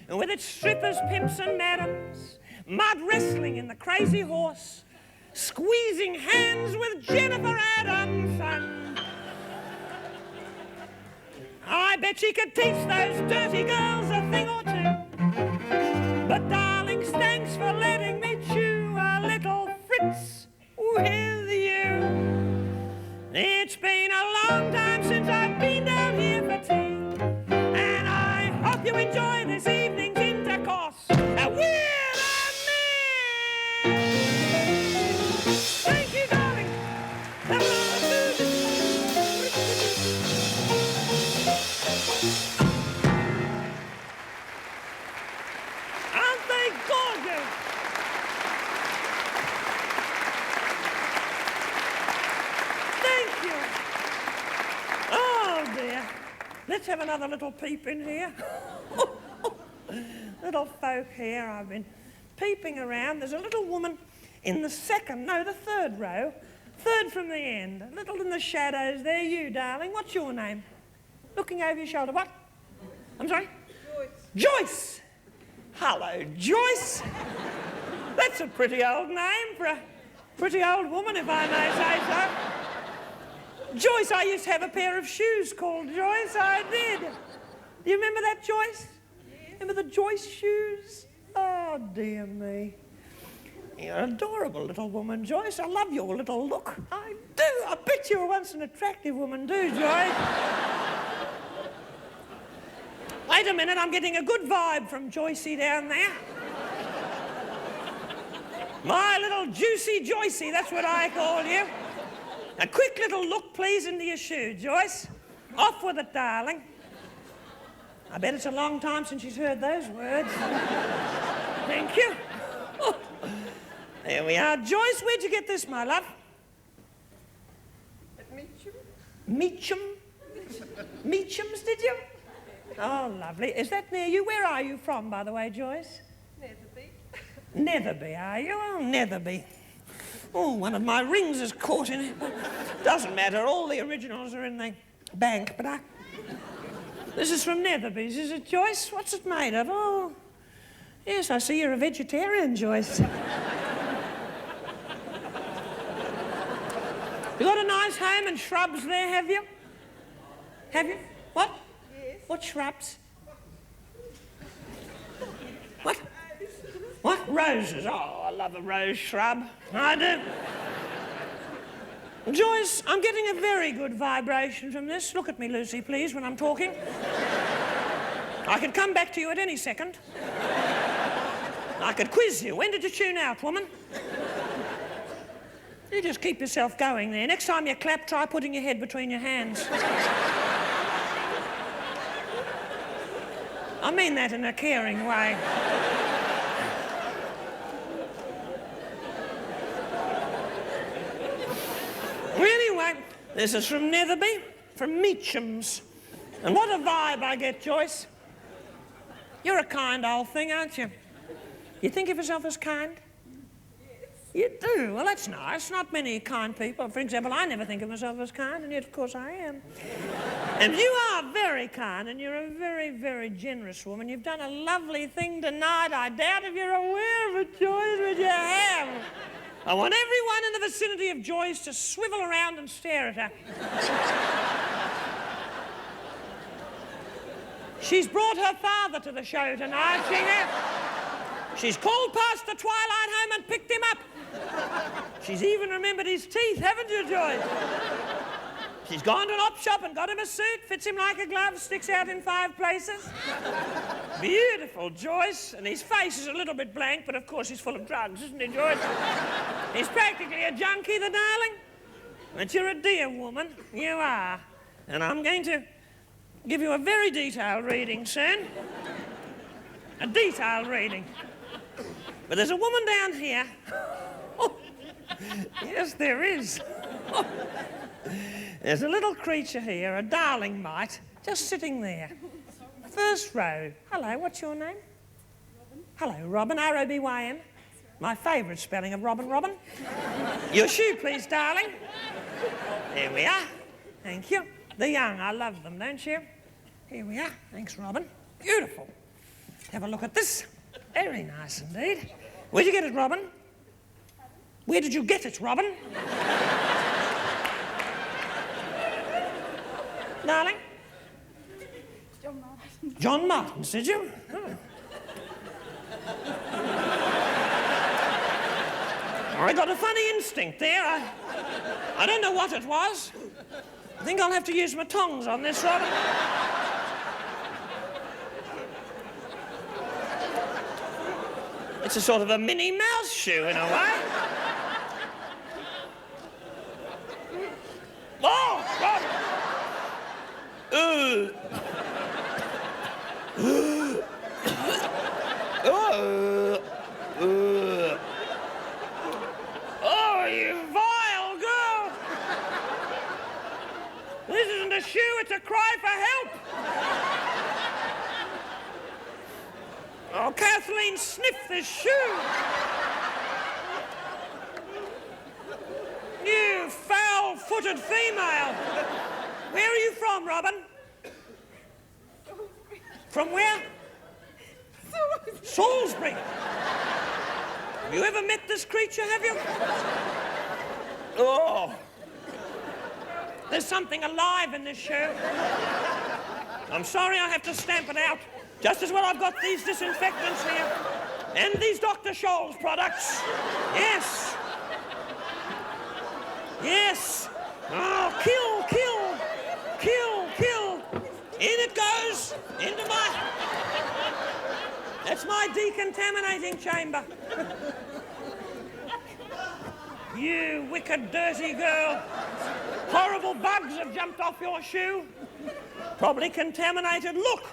with its strippers, pimps and madams, mud wrestling in the Crazy Horse, squeezing hands with Jennifer Adams, and I bet she could teach those dirty girls a thing or two. But darlings, thanks for letting me chew a little Fritz with you. It's been a long time since I've been down here for tea, and I hope you enjoy this evening's intercourse with me. Thank you, darling. Aren't they gorgeous? Thank you. Oh, dear. Let's have another little peep in here. Little folk here. I've been peeping around. There's a little woman in the third row. Third from the end. A little in the shadows. There you, darling. What's your name? Looking over your shoulder. What? I'm sorry? Joyce. Joyce! Hello, Joyce. That's a pretty old name for a pretty old woman, if I may say so. Joyce, I used to have a pair of shoes called Joyce. I did. Do you remember that, Joyce? Remember the Joyce shoes? Oh, dear me. You're an adorable little woman, Joyce. I love your little look. I do. I bet you were once an attractive woman too, Joyce. Wait a minute, I'm getting a good vibe from Joycey down there. My little juicy Joycey, that's what I call you. A quick little look, please, into your shoe, Joyce. Off with it, darling. I bet it's a long time since she's heard those words. Thank you. Oh, there we are. Joyce, where'd you get this, my love? At Meacham. Meacham? Meacham's, did you? Oh, lovely. Is that near you? Where are you from, by the way, Joyce? Netherby. Netherby, are you? Oh, Netherby. Oh, one of my rings is caught in it. Doesn't matter. All the originals are in the bank, but This is from Netherby's, is it, Joyce? What's it made of? Oh, yes, I see you're a vegetarian, Joyce. You got a nice home and shrubs there, have you? Have you? What? Yes. What shrubs? What? What? Roses. Oh, I love a rose shrub. I do. Joyce, I'm getting a very good vibration from this. Look at me, Lucy, please, when I'm talking. I could come back to you at any second. I could quiz you. When did you tune out, woman? You just keep yourself going there. Next time you clap, try putting your head between your hands. I mean that in a caring way. Anyway, this is from Netherby, from Meacham's. And what a vibe I get, Joyce. You're a kind old thing, aren't you? You think of yourself as kind? Yes. You do? Well, that's nice. Not many kind people. For example, I never think of myself as kind, and yet, of course, I am. And you are very kind, and you're a very, very generous woman. You've done a lovely thing tonight. I doubt if you're aware of it, Joyce, but you have. I want everyone in the vicinity of Joyce to swivel around and stare at her. She's brought her father to the show tonight, she has. She's called past the Twilight home and picked him up. She's even remembered his teeth, haven't you, Joyce? She's gone to an op shop and got him a suit, fits him like a glove, sticks out in 5 places. Beautiful, Joyce. And his face is a little bit blank, but of course he's full of drugs, isn't he, Joyce? He's practically a junkie, the darling. But you're a dear woman, you are. And I'm going to give you a very detailed reading soon. A detailed reading. But there's a woman down here. Oh, yes, there is. Oh. There's a little creature here, a darling mite, just sitting there. First row. Hello, what's your name? Robin. Hello, Robin, R-O-B-Y-N. My favourite spelling of Robin, Robin. Your shoe, please, darling. There we are. Thank you. The young, I love them, don't you? Here we are. Thanks, Robin. Beautiful. Have a look at this. Very nice indeed. Where'd you get it, Robin? Where did you get it, Robin? Darling? John Martin. John Martin's, did you? Oh. I got a funny instinct there. I don't know what it was. I think I'll have to use my tongs on this, Robin. It's a sort of a Minnie Mouse shoe in a way. Oh, Robin! Oh, you vile girl! This isn't a shoe, it's a cry for help! Oh, Kathleen, sniff this shoe! You foul-footed female! Where are you from, Robin? From where? Salisbury. Have you ever met this creature, have you? Oh. There's something alive in this shoe. I'm sorry I have to stamp it out. Just as well I've got these disinfectants here. And these Dr. Scholl's products. Yes. Yes. Oh, kill, kill, kill, kill. In it goes. Into my... That's my decontaminating chamber. You wicked, dirty girl. Horrible bugs have jumped off your shoe. Probably contaminated. Look.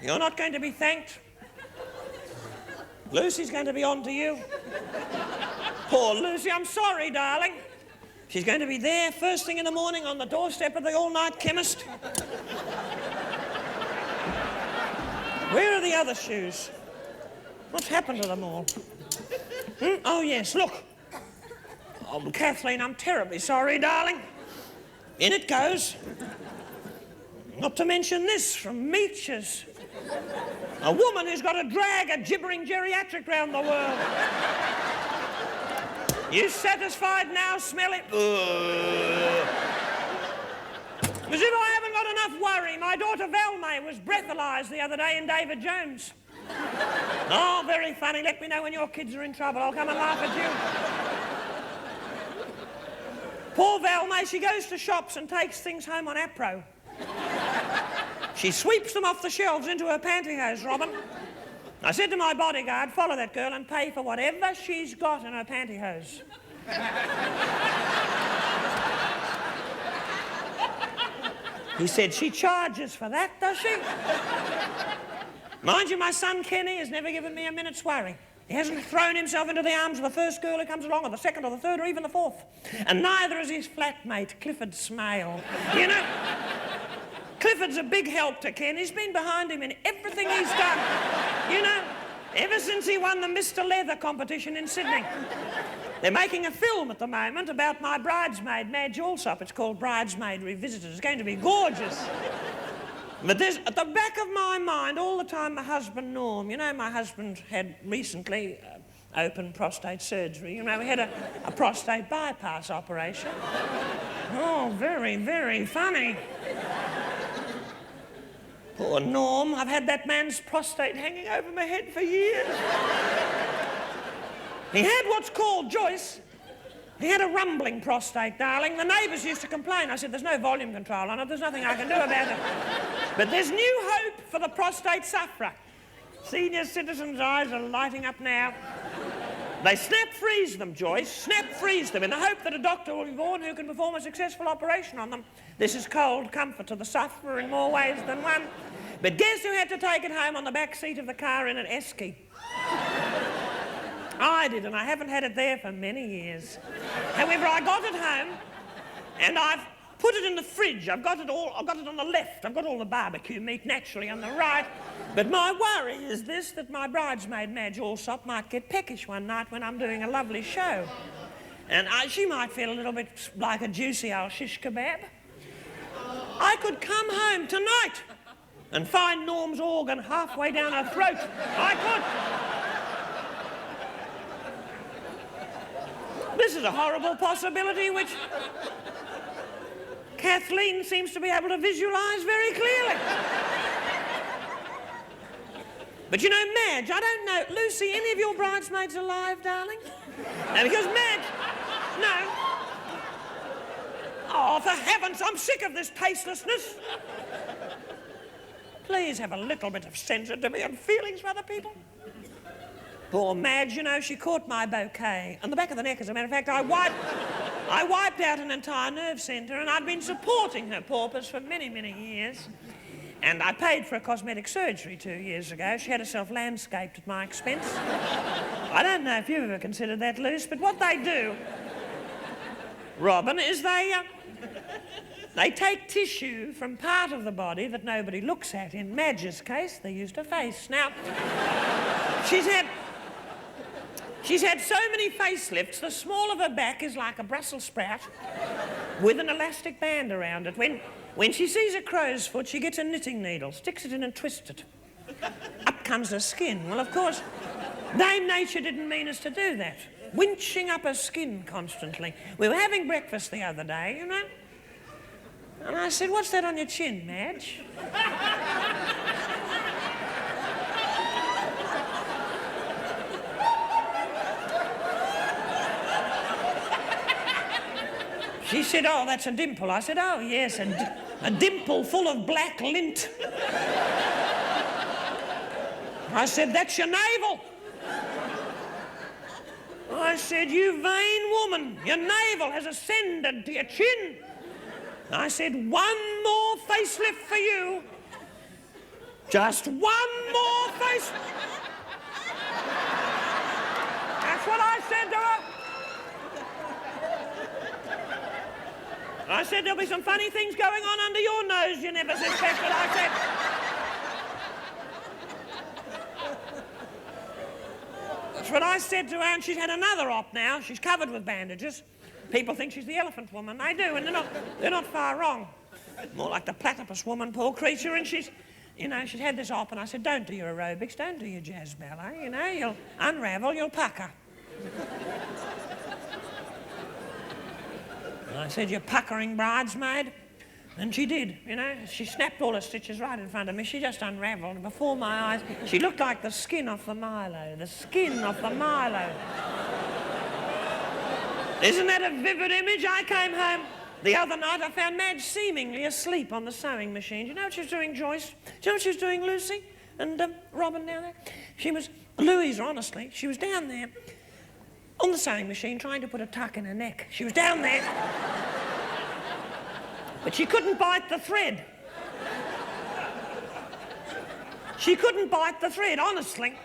You're not going to be thanked. Lucy's going to be on to you. Poor Lucy, I'm sorry, darling. She's going to be there first thing in the morning on the doorstep of the all-night chemist. Where are the other shoes? What's happened to them all? Oh, yes, look. Oh, Kathleen, I'm terribly sorry, darling. In it goes. Not to mention this from Meech's. A woman who's got to drag a gibbering geriatric round the world. You satisfied now, Smelly? As if I haven't got enough worry. My daughter Velma was breathalyzed the other day in David Jones. Oh, very funny. Let me know when your kids are in trouble. I'll come and laugh at you. Poor Velma, she goes to shops and takes things home on Apro. She sweeps them off the shelves into her pantyhose, Robin. I said to my bodyguard, follow that girl and pay for whatever she's got in her pantyhose. He said, she charges for that, does she? Mind you, my son Kenny has never given me a minute's worry. He hasn't thrown himself into the arms of the first girl who comes along, or the second, or the third, or even the fourth. And neither is his flatmate, Clifford Smale. You know, Clifford's a big help to Ken. He's been behind him in everything he's done. You know, ever since he won the Mr. Leather competition in Sydney. They're making a film at the moment about my bridesmaid, Madge Allsop. It's called Bridesmaid Revisited. It's going to be gorgeous. But there's, at the back of my mind, all the time, my husband, Norm. You know, my husband had recently open prostate surgery. You know, we had a prostate bypass operation. Oh, very, very funny. Poor Norm. I've had that man's prostate hanging over my head for years. He had what's called, Joyce, he had a rumbling prostate, darling. The neighbours used to complain. I said, there's no volume control on it. There's nothing I can do about it. But there's new hope for the prostate sufferer. Senior citizens' eyes are lighting up now. They snap-freeze them, Joyce. Snap-freeze them in the hope that a doctor will be born who can perform a successful operation on them. This is cold comfort to the sufferer in more ways than one. But guess who had to take it home on the back seat of the car in an esky? I did, and I haven't had it there for many years. However, I got it home, and I've put it in the fridge. I've got it on the left. I've got all the barbecue meat naturally on the right. But my worry is this, that my bridesmaid, Madge Allsop, might get peckish one night when I'm doing a lovely show. And she might feel a little bit like a juicy old shish kebab. I could come home tonight and find Norm's organ halfway down her throat. I could. This is a horrible possibility which Kathleen seems to be able to visualise very clearly. But you know, Madge, I don't know. Lucy, any of your bridesmaids alive, darling? No, because Madge... No. Oh, for heavens, I'm sick of this tastelessness. Please have a little bit of sensitivity and feelings for other people. Poor Madge, you know, she caught my bouquet. On the back of the neck, as a matter of fact, I wiped out an entire nerve centre, and I've been supporting her paupers for many, many years. And I paid for a cosmetic surgery 2 years ago. She had herself landscaped at my expense. I don't know if you've ever considered that, Luce, but what they do, Robin, is they take tissue from part of the body that nobody looks at. In Madge's case, they used her face. Now, She's had so many facelifts, the small of her back is like a Brussels sprout with an elastic band around it. When she sees a crow's foot, she gets a knitting needle, sticks it in and twists it. Up comes her skin. Well, of course, Dame Nature didn't mean us to do that. Winching up her skin constantly. We were having breakfast the other day, you know. And I said, what's that on your chin, Madge? She said, oh, that's a dimple. I said, oh, yes, a dimple full of black lint. I said, that's your navel. I said, you vain woman, your navel has ascended to your chin. I said, one more facelift for you. Just one more facelift. That's what I said to her. I said, there'll be some funny things going on under your nose you never suspected, I said. That's what I said to her, and she's had another op now. She's covered with bandages. People think she's the elephant woman. They do, and they're not far wrong. More like the platypus woman, poor creature, and she's had this op, and I said, don't do your aerobics, don't do your jazz ballet, you'll unravel, you'll pucker. I said, you're puckering, bridesmaid. And she did, She snapped all her stitches right in front of me. She just unravelled before my eyes. She looked like the skin off the Milo, the skin off the Milo. Isn't that a vivid image? I came home the other night. I found Madge seemingly asleep on the sewing machine. Do you know what she was doing, Joyce? Do you know what she was doing, Lucy? And Robin down there? Louisa, honestly, she was down there on the sewing machine trying to put a tuck in her neck. She was down there, but she couldn't bite the thread. She couldn't bite the thread, honestly.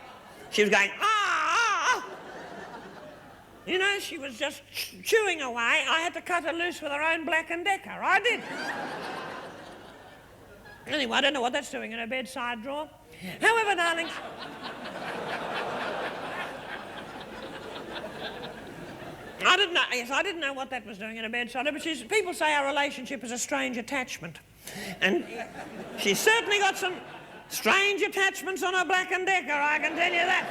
She was going, ah! She was just chewing away. I had to cut her loose with her own Black & Decker. I did. Anyway, I don't know what that's doing in her bedside drawer. However, darling, I didn't know what that was doing in her bedside, but people say our relationship is a strange attachment. And she's certainly got some strange attachments on her Black & Decker, I can tell you that.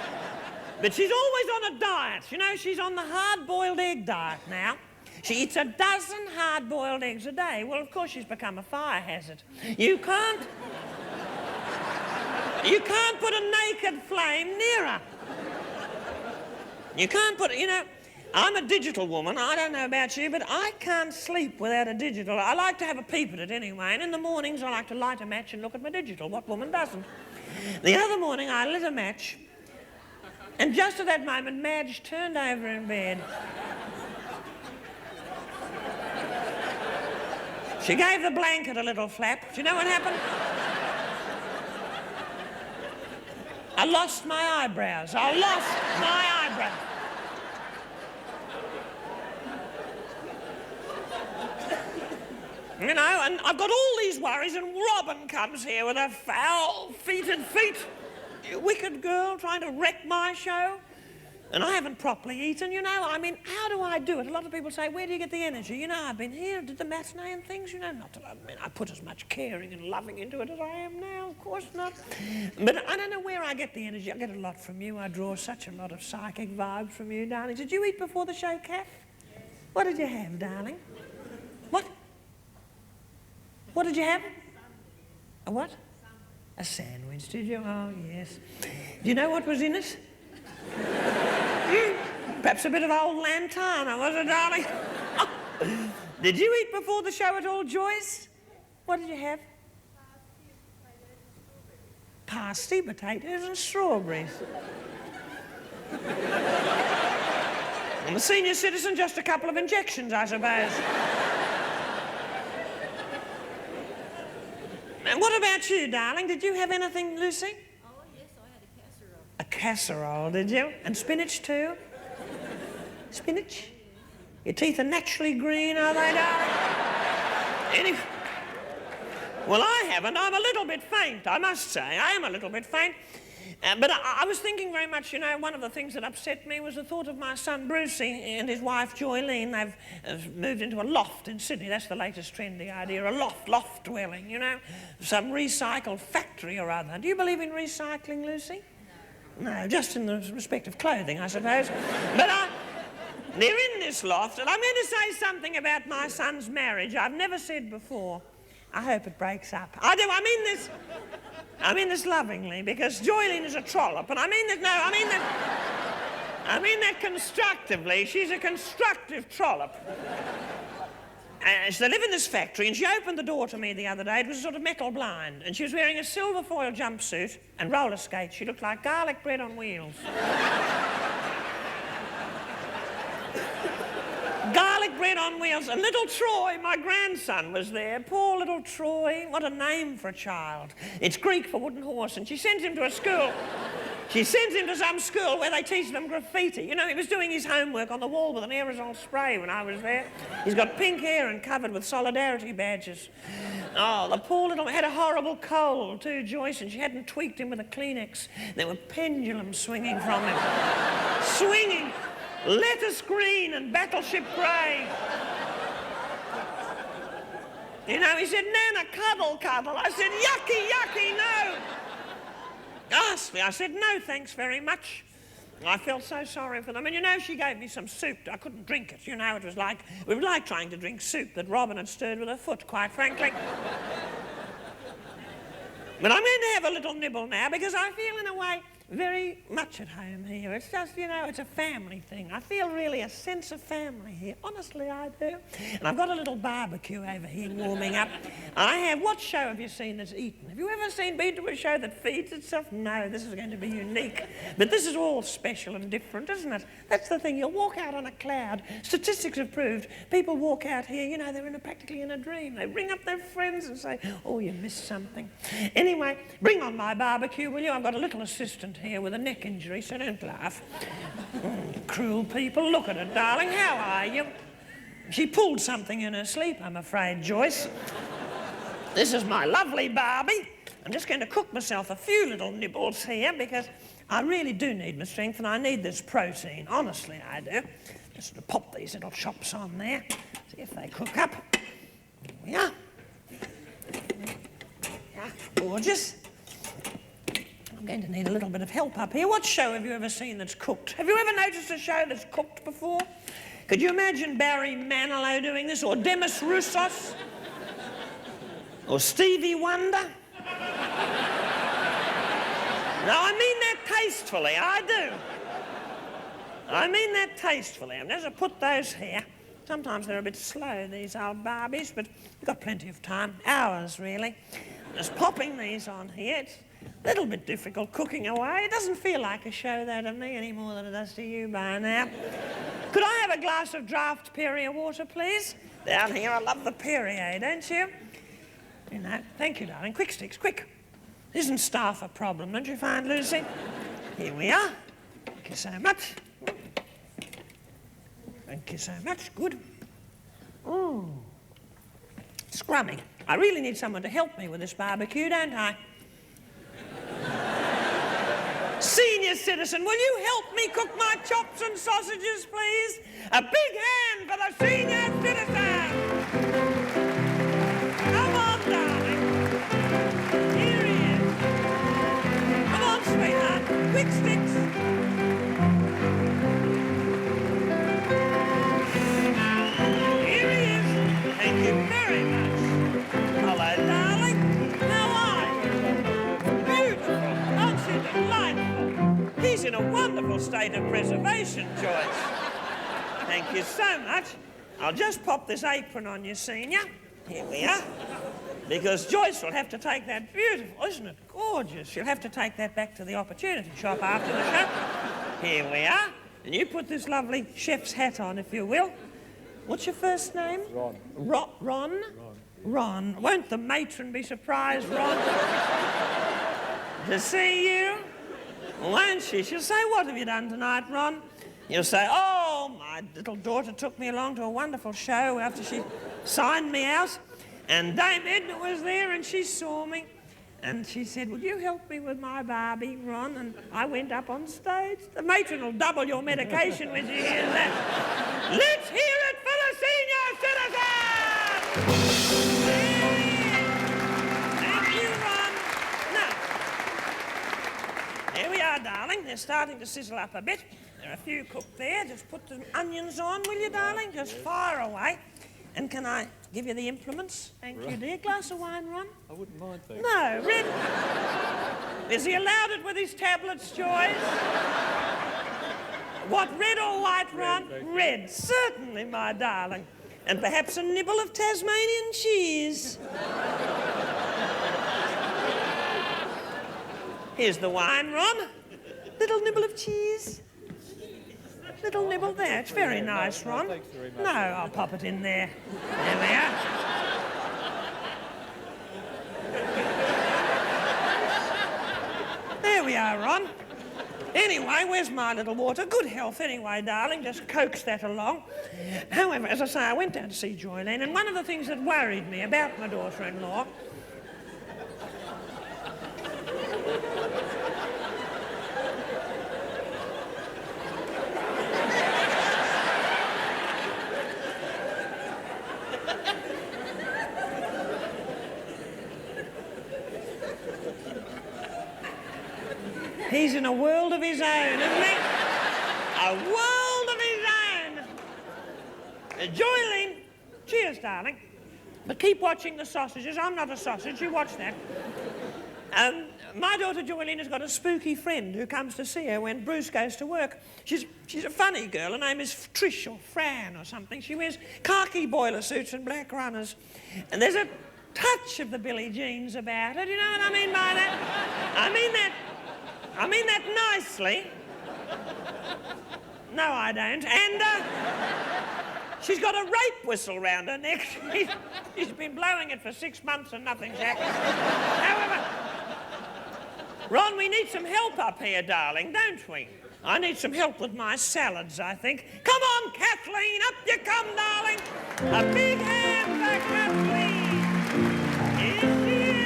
But she's always on a diet. She's on the hard-boiled egg diet now. She eats a dozen hard-boiled eggs a day. Well, of course, she's become a fire hazard. You can't put a naked flame near her. You can't put, I'm a digital woman. I don't know about you, but I can't sleep without a digital. I like to have a peep at it anyway, and in the mornings I like to light a match and look at my digital. What woman doesn't? The other morning I lit a match, and just at that moment Madge turned over in bed. She gave the blanket a little flap. Do you know what happened? I lost my eyebrows. I lost my eyebrows. And I've got all these worries, and Robin comes here with her foul-feeted feet. You wicked girl trying to wreck my show. And I haven't properly eaten, how do I do it? A lot of people say, where do you get the energy? I've been here, did the matinee and things, not that I put as much caring and loving into it as I am now, of course not. But I don't know where I get the energy. I get a lot from you. I draw such a lot of psychic vibes from you, darling. Did you eat before the show, Kath? What did you have, darling? What? What did you have? A what? A sandwich, did you? Oh, yes. Do you know what was in it? Perhaps a bit of old lantana, was it, darling? Did you eat before the show at all, Joyce? What did you have? Pasty, potatoes and strawberries. I'm a senior citizen, just a couple of injections, I suppose. And what about you, darling? Did you have anything, Lucy? Oh, yes, I had a casserole. A casserole, did you? And spinach too? Spinach? Your teeth are naturally green, are they, darling? Anyway, well, I haven't. I'm a little bit faint, I must say. I am a little bit faint. But I was thinking very much, one of the things that upset me was the thought of my son Brucey and his wife Joylene. They've moved into a loft in Sydney. That's the latest trendy idea, a loft dwelling, some recycled factory or other. Do you believe in recycling, Lucy? No, just in the respect of clothing, I suppose. But they're in this loft, and I'm going to say something about my son's marriage I've never said before. I hope it breaks up. I do. I mean this lovingly, because Joylene is a trollop, and I mean that constructively. She's a constructive trollop. So they live in this factory, and she opened the door to me the other day. It was a sort of metal blind, and she was wearing a silver foil jumpsuit and roller skates. She looked like garlic bread on wheels. Garlic bread on wheels. And little Troy, my grandson, was there. Poor little Troy. What a name for a child. It's Greek for wooden horse, and she sends him to a school. She sends him to some school where they teach them graffiti. You know, he was doing his homework on the wall with an aerosol spray when I was there. He's got pink hair and covered with solidarity badges. Oh, the poor little... had a horrible cold too, Joyce, and she hadn't tweaked him with a Kleenex. There were pendulums swinging from him. Swinging. Lettuce green and battleship grey. You know, he said, Nana, cuddle, cuddle. I said, yucky, yucky, no. Ghastly. I said, no, thanks very much. I felt so sorry for them. And, you know, she gave me some soup. I couldn't drink it. You know, it was like trying to drink soup that Robin had stirred with her foot, quite frankly. But I'm going to have a little nibble now, because I feel, in a way, very much at home here. It's just, you know, it's a family thing. I feel really a sense of family here. Honestly, I do. And I've got a little barbecue over here warming up. I have... What show have you seen that's eaten? Have you ever been to a show that feeds itself? No, this is going to be unique. But this is all special and different, isn't it? That's the thing. You'll walk out on a cloud. Statistics have proved people walk out here, you know, they're practically in a dream. They ring up their friends and say, oh, you missed something. Anyway, bring on my barbecue, will you? I've got a little assistant here with a neck injury, so don't laugh. Cruel people. Look at her, darling. How are you? She pulled something in her sleep, I'm afraid, Joyce. This is my lovely Barbie. I'm just going to cook myself a few little nibbles here, because I really do need my strength, and I need this protein. Honestly, I do. Just sort of pop these little chops on there. See if they cook up. Here we are. Yeah, gorgeous. I'm going to need a little bit of help up here. What show have you ever seen that's cooked? Have you ever noticed a show that's cooked before? Could you imagine Barry Manilow doing this, or Demis Roussos? Or Stevie Wonder? No, I mean that tastefully, I do. I mean that tastefully. I'm going to put those here. Sometimes they're a bit slow, these old Barbies, but we've got plenty of time. Hours, really. Just popping these on here. It's a little bit difficult cooking away. It doesn't feel like a show, though, to me, any more than it does to you by now. Could I have a glass of draft Perrier water, please? Down here, I love the Perrier, don't you? You know, thank you, darling. Quick sticks, quick. Isn't staff a problem, don't you find, Lucy? Here we are. Thank you so much. Thank you so much. Good. Ooh. Scrummy. I really need someone to help me with this barbecue, don't I? Senior citizen, will you help me cook my chops and sausages, please? A big hand for the senior citizen! Come on, darling. Here he is. Come on, sweetheart. Quick sticks. Here he is. Thank you very much. Hello, darling. How are you? Beautiful. Aren't you delightful? He's in a wonderful state of preservation, Joyce. Thank you so much. I'll just pop this apron on you, Senior. Here we are. Because Joyce will have to take that beautiful, isn't it gorgeous? She'll have to take that back to the opportunity shop after the show. Here we are. And you put this lovely chef's hat on, if you will. What's your first name? Ron. Ron? Ron. Won't the matron be surprised, Ron, to see you? Won't she? She'll say, what have you done tonight, Ron? You'll say, oh, my little daughter took me along to a wonderful show after she signed me out. And Dame Edna was there, and she saw me. And she said, will you help me with my Barbie, Ron? And I went up on stage. The matron will double your medication when she hears that. Let's hear it for the senior citizen! Thank you, Ron. Now, here we are, darling. They're starting to sizzle up a bit. There are a few cooked there. Just put the onions on, will you, darling? Just fire away. And can I Give you the implements. Thank you, dear. Glass of wine, Ron? I wouldn't mind, thanks. No, red. Is he allowed it with his tablets, Joyce? What, red or white, Ron? Red, certainly, my darling. And perhaps a nibble of Tasmanian cheese. Here's the wine, Ron. Little nibble of cheese. Little nibble there. It's very nice, Ron. Thanks very much. No, I'll pop it in there. There we are. There we are, Ron. Anyway, where's my little water? Good health anyway, darling. Just coax that along. However, as I say, I went down to see Joylene, and one of the things that worried me about my daughter-in-law... He's in a world of his own, isn't he? A world of his own. Joylene, cheers, darling. But keep watching the sausages. I'm not a sausage, you watch that. My daughter Joylene has got a spooky friend who comes to see her when Bruce goes to work. She's a funny girl. Her name is Trish or Fran or something. She wears khaki boiler suits and black runners. And there's a touch of the Billie Jeans about her. Do you know what I mean by that? I mean that nicely. No, I don't. And she's got a rape whistle round her neck. She's been blowing it for 6 months and nothing's happened. However, Ron, we need some help up here, darling, don't we? I need some help with my salads, I think. Come on, Kathleen, up you come, darling. A big hand for Kathleen. Here she is.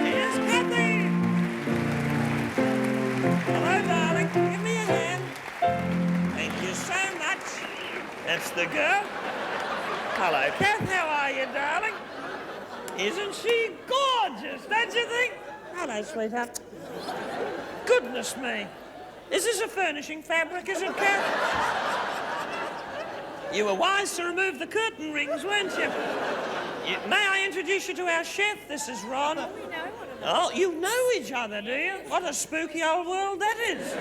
Here's Kathleen. Hello, darling. Give me a hand. Thank you so much. That's the girl. Hello, Kath. How are you, darling? Isn't she gorgeous, don't you think? Hello, sweetheart. Goodness me. Is this a furnishing fabric, is it, Kath? You were wise to remove the curtain rings, weren't you? May I introduce you to our chef? This is Ron. We know one another. Oh, you know each other, do you? What a spooky old world that is.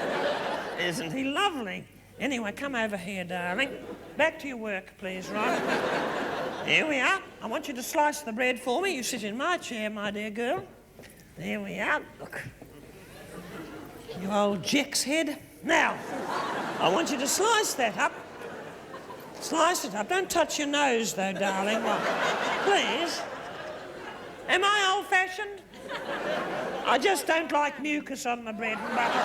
Isn't he lovely? Anyway, come over here, darling. Back to your work, please, Ron. Here we are. I want you to slice the bread for me. You sit in my chair, my dear girl. There we are. Look. You old Jack's head. Now, I want you to slice that up. Slice it up. Don't touch your nose, though, darling. Well, please. Am I old-fashioned? I just don't like mucus on the bread and butter.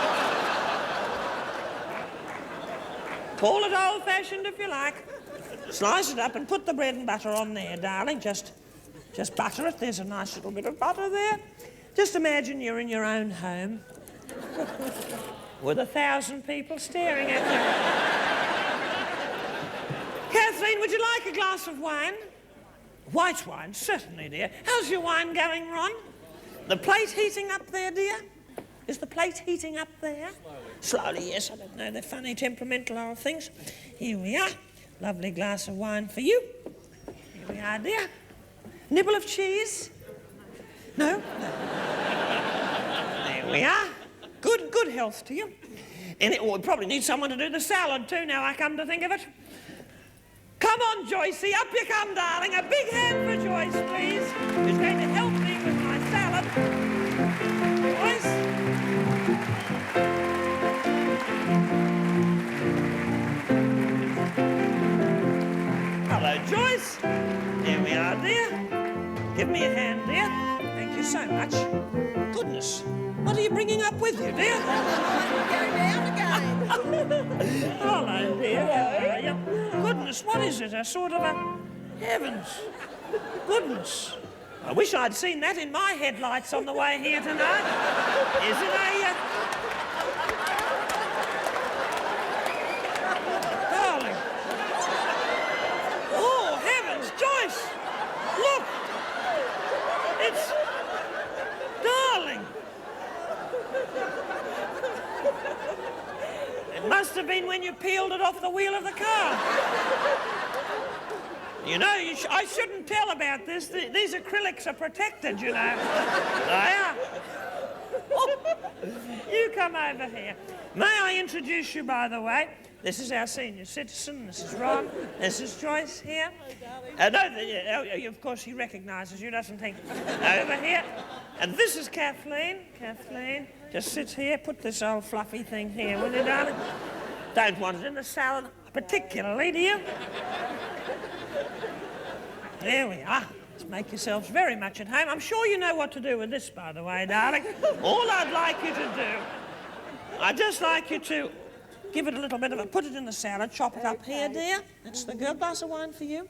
Call it old-fashioned if you like. Slice it up and put the bread and butter on there, darling. Just butter it. There's a nice little bit of butter there. Just imagine you're in your own home with 1,000 people staring at you. Kathleen, would you like a glass of wine? White wine, certainly, dear. How's your wine going, Ron? The plate heating up there, dear? Is the plate heating up there? Slowly, yes. I don't know. They're funny, temperamental old things. Here we are. Lovely glass of wine for you. Here we are, dear. Nibble of cheese? No? There we are. Good health to you. And we probably need someone to do the salad too, now I come to think of it. Come on, Joycey, up you come, darling. A big hand for Joyce, please, who's going to help me with my salad. Joyce? Hello, Joyce. Here we are, dear. Give me a hand, dear. Thank you so much. Goodness, what are you bringing up with you, dear? Going down again. Hello, dear. How are you? Goodness, what is it? A sort of a... Heavens. Goodness. I wish I'd seen that in my headlights on the way here tonight. Is it a... Darling. Oh, heavens, Joyce. Look. It's... Darling. must have been when you peeled it off the wheel of the car. You know, I shouldn't tell about this. These acrylics are protected, you know. They are. You come over here. May I introduce you, by the way? This is our senior citizen. This is Ron. This is Joyce here. Of course, he recognises you, doesn't he? Over here. And this is Kathleen. Kathleen, just sit here. Put this old fluffy thing here, will you, darling? Don't want it in the salad particularly, do you? There we are. Let's make yourselves very much at home. I'm sure you know what to do with this, by the way, darling. All I'd like you to do, I'd just like you to give it a little bit of a... Put it in the salad, chop it up here, dear. That's the good. Glass of wine for you.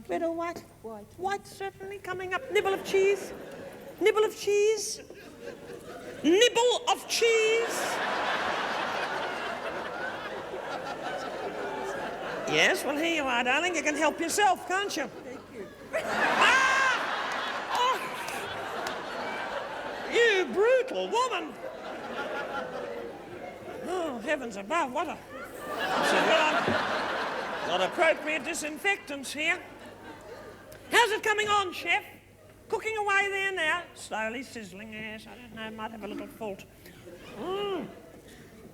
Red or white? White. White, certainly. Coming up. Nibble of cheese. Nibble of cheese. Nibble of cheese. Yes, well, here you are, darling. You can help yourself, can't you? Thank you. Ah! Oh! You brutal woman! Oh, heavens above, what a... Got appropriate disinfectants here. How's it coming on, Chef? Cooking away there now? Slowly sizzling, yes. I don't know, might have a little fault.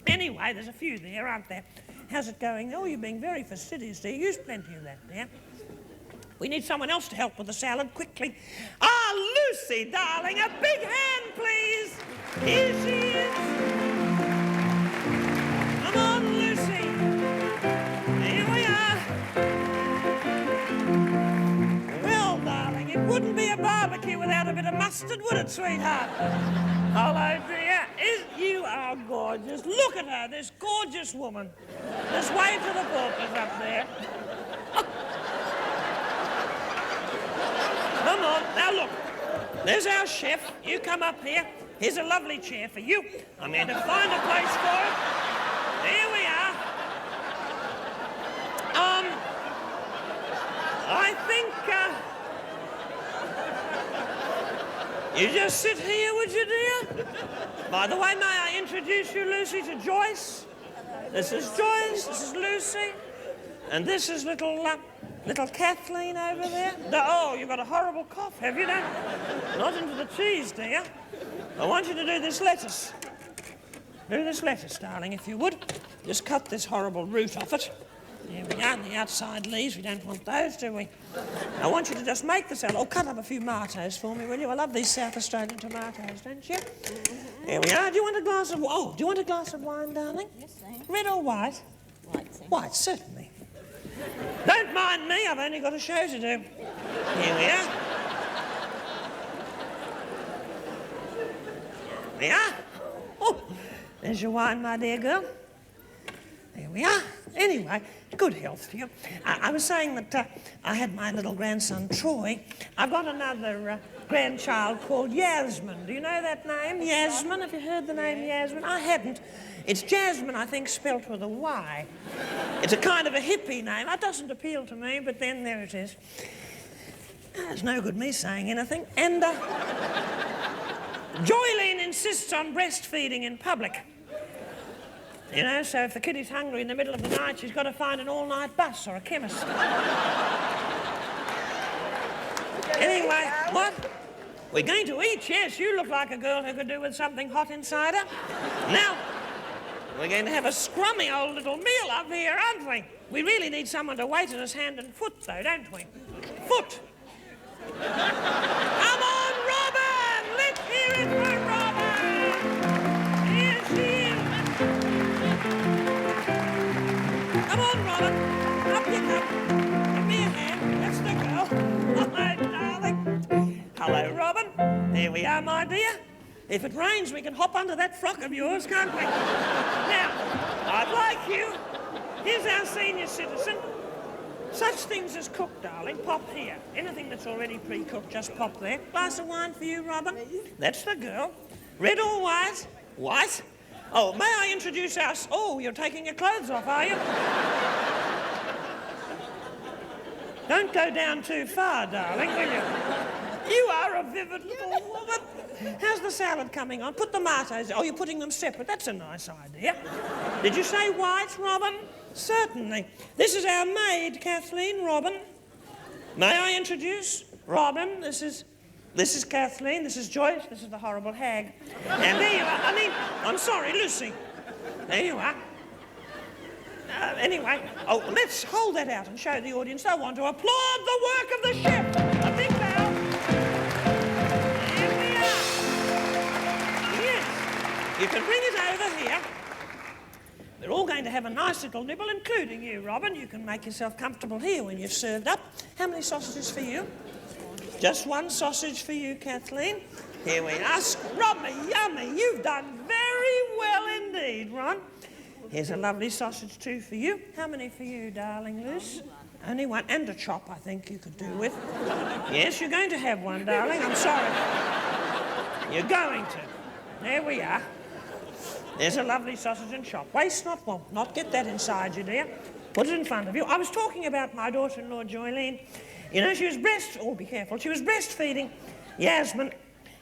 Anyway, there's a few there, aren't there? How's it going? Oh, you're being very fastidious, dear. Use plenty of that, dear. We need someone else to help with the salad, quickly. Ah, Lucy, darling, a big hand, please. Here she is. Come on, Lucy. Here we are. Well, darling, it wouldn't be a barbecue without a bit of mustard, would it, sweetheart? Hello, dear. You are gorgeous. Look at her, this gorgeous woman. Just wave to the paupers up there. Come on, now look. There's our chef. You come up here. Here's a lovely chair for you. I'm going to find a place for it. There we are. I think, you just sit here, would you, dear? By the way, may I introduce you, Lucy, to Joyce? This is Joyce, this is Lucy, and this is little Kathleen over there. Oh, you've got a horrible cough, have you, don't you? Not into the cheese, dear. I want you to do this lettuce. Do this lettuce, darling, if you would. Just cut this horrible root off it. There we are, the outside leaves. We don't want those, do we? I want you to just make the salad. Oh, cut up a few tomatoes for me, will you? I love these South Australian tomatoes, don't you? There we are. Do you want a glass of... Oh, do you want a glass of wine, darling? Yes, thanks. Red or white? White, thanks. White, certainly. Don't mind me. I've only got a show to do. Here we are. There we are. Oh, there's your wine, my dear girl. There we are. Anyway, good health to you. I was saying that I had my little grandson, Troy. I've got another grandchild called Yasmin. Do you know that name? Yasmin? Have you heard the name Yasmin? I hadn't. It's Jasmine, I think, spelt with a Y. It's a kind of a hippie name. That doesn't appeal to me, but then there it is. It's no good me saying anything. And Joylene insists on breastfeeding in public. You know, so if the kid is hungry in the middle of the night, she's got to find an all-night bus or a chemist. Anyway, what? We're going to eat, yes. You look like a girl who could do with something hot inside her. Now, we're going to have a scrummy old little meal up here, aren't we? We really need someone to wait at us hand and foot, though, don't we? Foot. Come on, Robin! Let's hear it for Robin! Here she is. Come on, Robin. Up you come. Give me a hand. That's the girl. Hello, darling. Hello, Robin. There we are, my dear. If it rains, we can hop under that frock of yours, can't we? Now, I'd like you. Here's our senior citizen. Such things as cooked, darling, pop here. Anything that's already pre-cooked, just pop there. Glass of wine for you, Robin. That's the girl. Red or white? White? Oh, may I introduce us? Oh, you're taking your clothes off, are you? Don't go down too far, darling, will you? You are a vivid little woman. How's the salad coming on? Put the tomatoes. Oh, you're putting them separate. That's a nice idea. Did you say white, Robin? Certainly. This is our maid, Kathleen. Robin. May I introduce? Robin, this is Kathleen. This is Joyce. This is the horrible hag. And there you are. I'm sorry, Lucy. There you are. Anyway, let's hold that out and show the audience. I want to applaud the work of the chef. A big bow. Here we are. Yes. You can bring it over here. We're all going to have a nice little nibble, including you, Robin. You can make yourself comfortable here when you've served up. How many sausages for you? Just one sausage for you, Kathleen. Here we are. Scrummy, yummy. You've done very well indeed, Ron. Here's a lovely sausage too for you. How many for you, darling Luce? Only one. And a chop, I think you could do with. Yes, you're going to have one, darling. I'm sorry. You're going to. There we are. There's a lovely sausage and chop. Waste not, want not. Get that inside you, dear. Put it in front of you. I was talking about my daughter-in-law, Joylene. You know, she was be careful. She was breastfeeding Yasmin.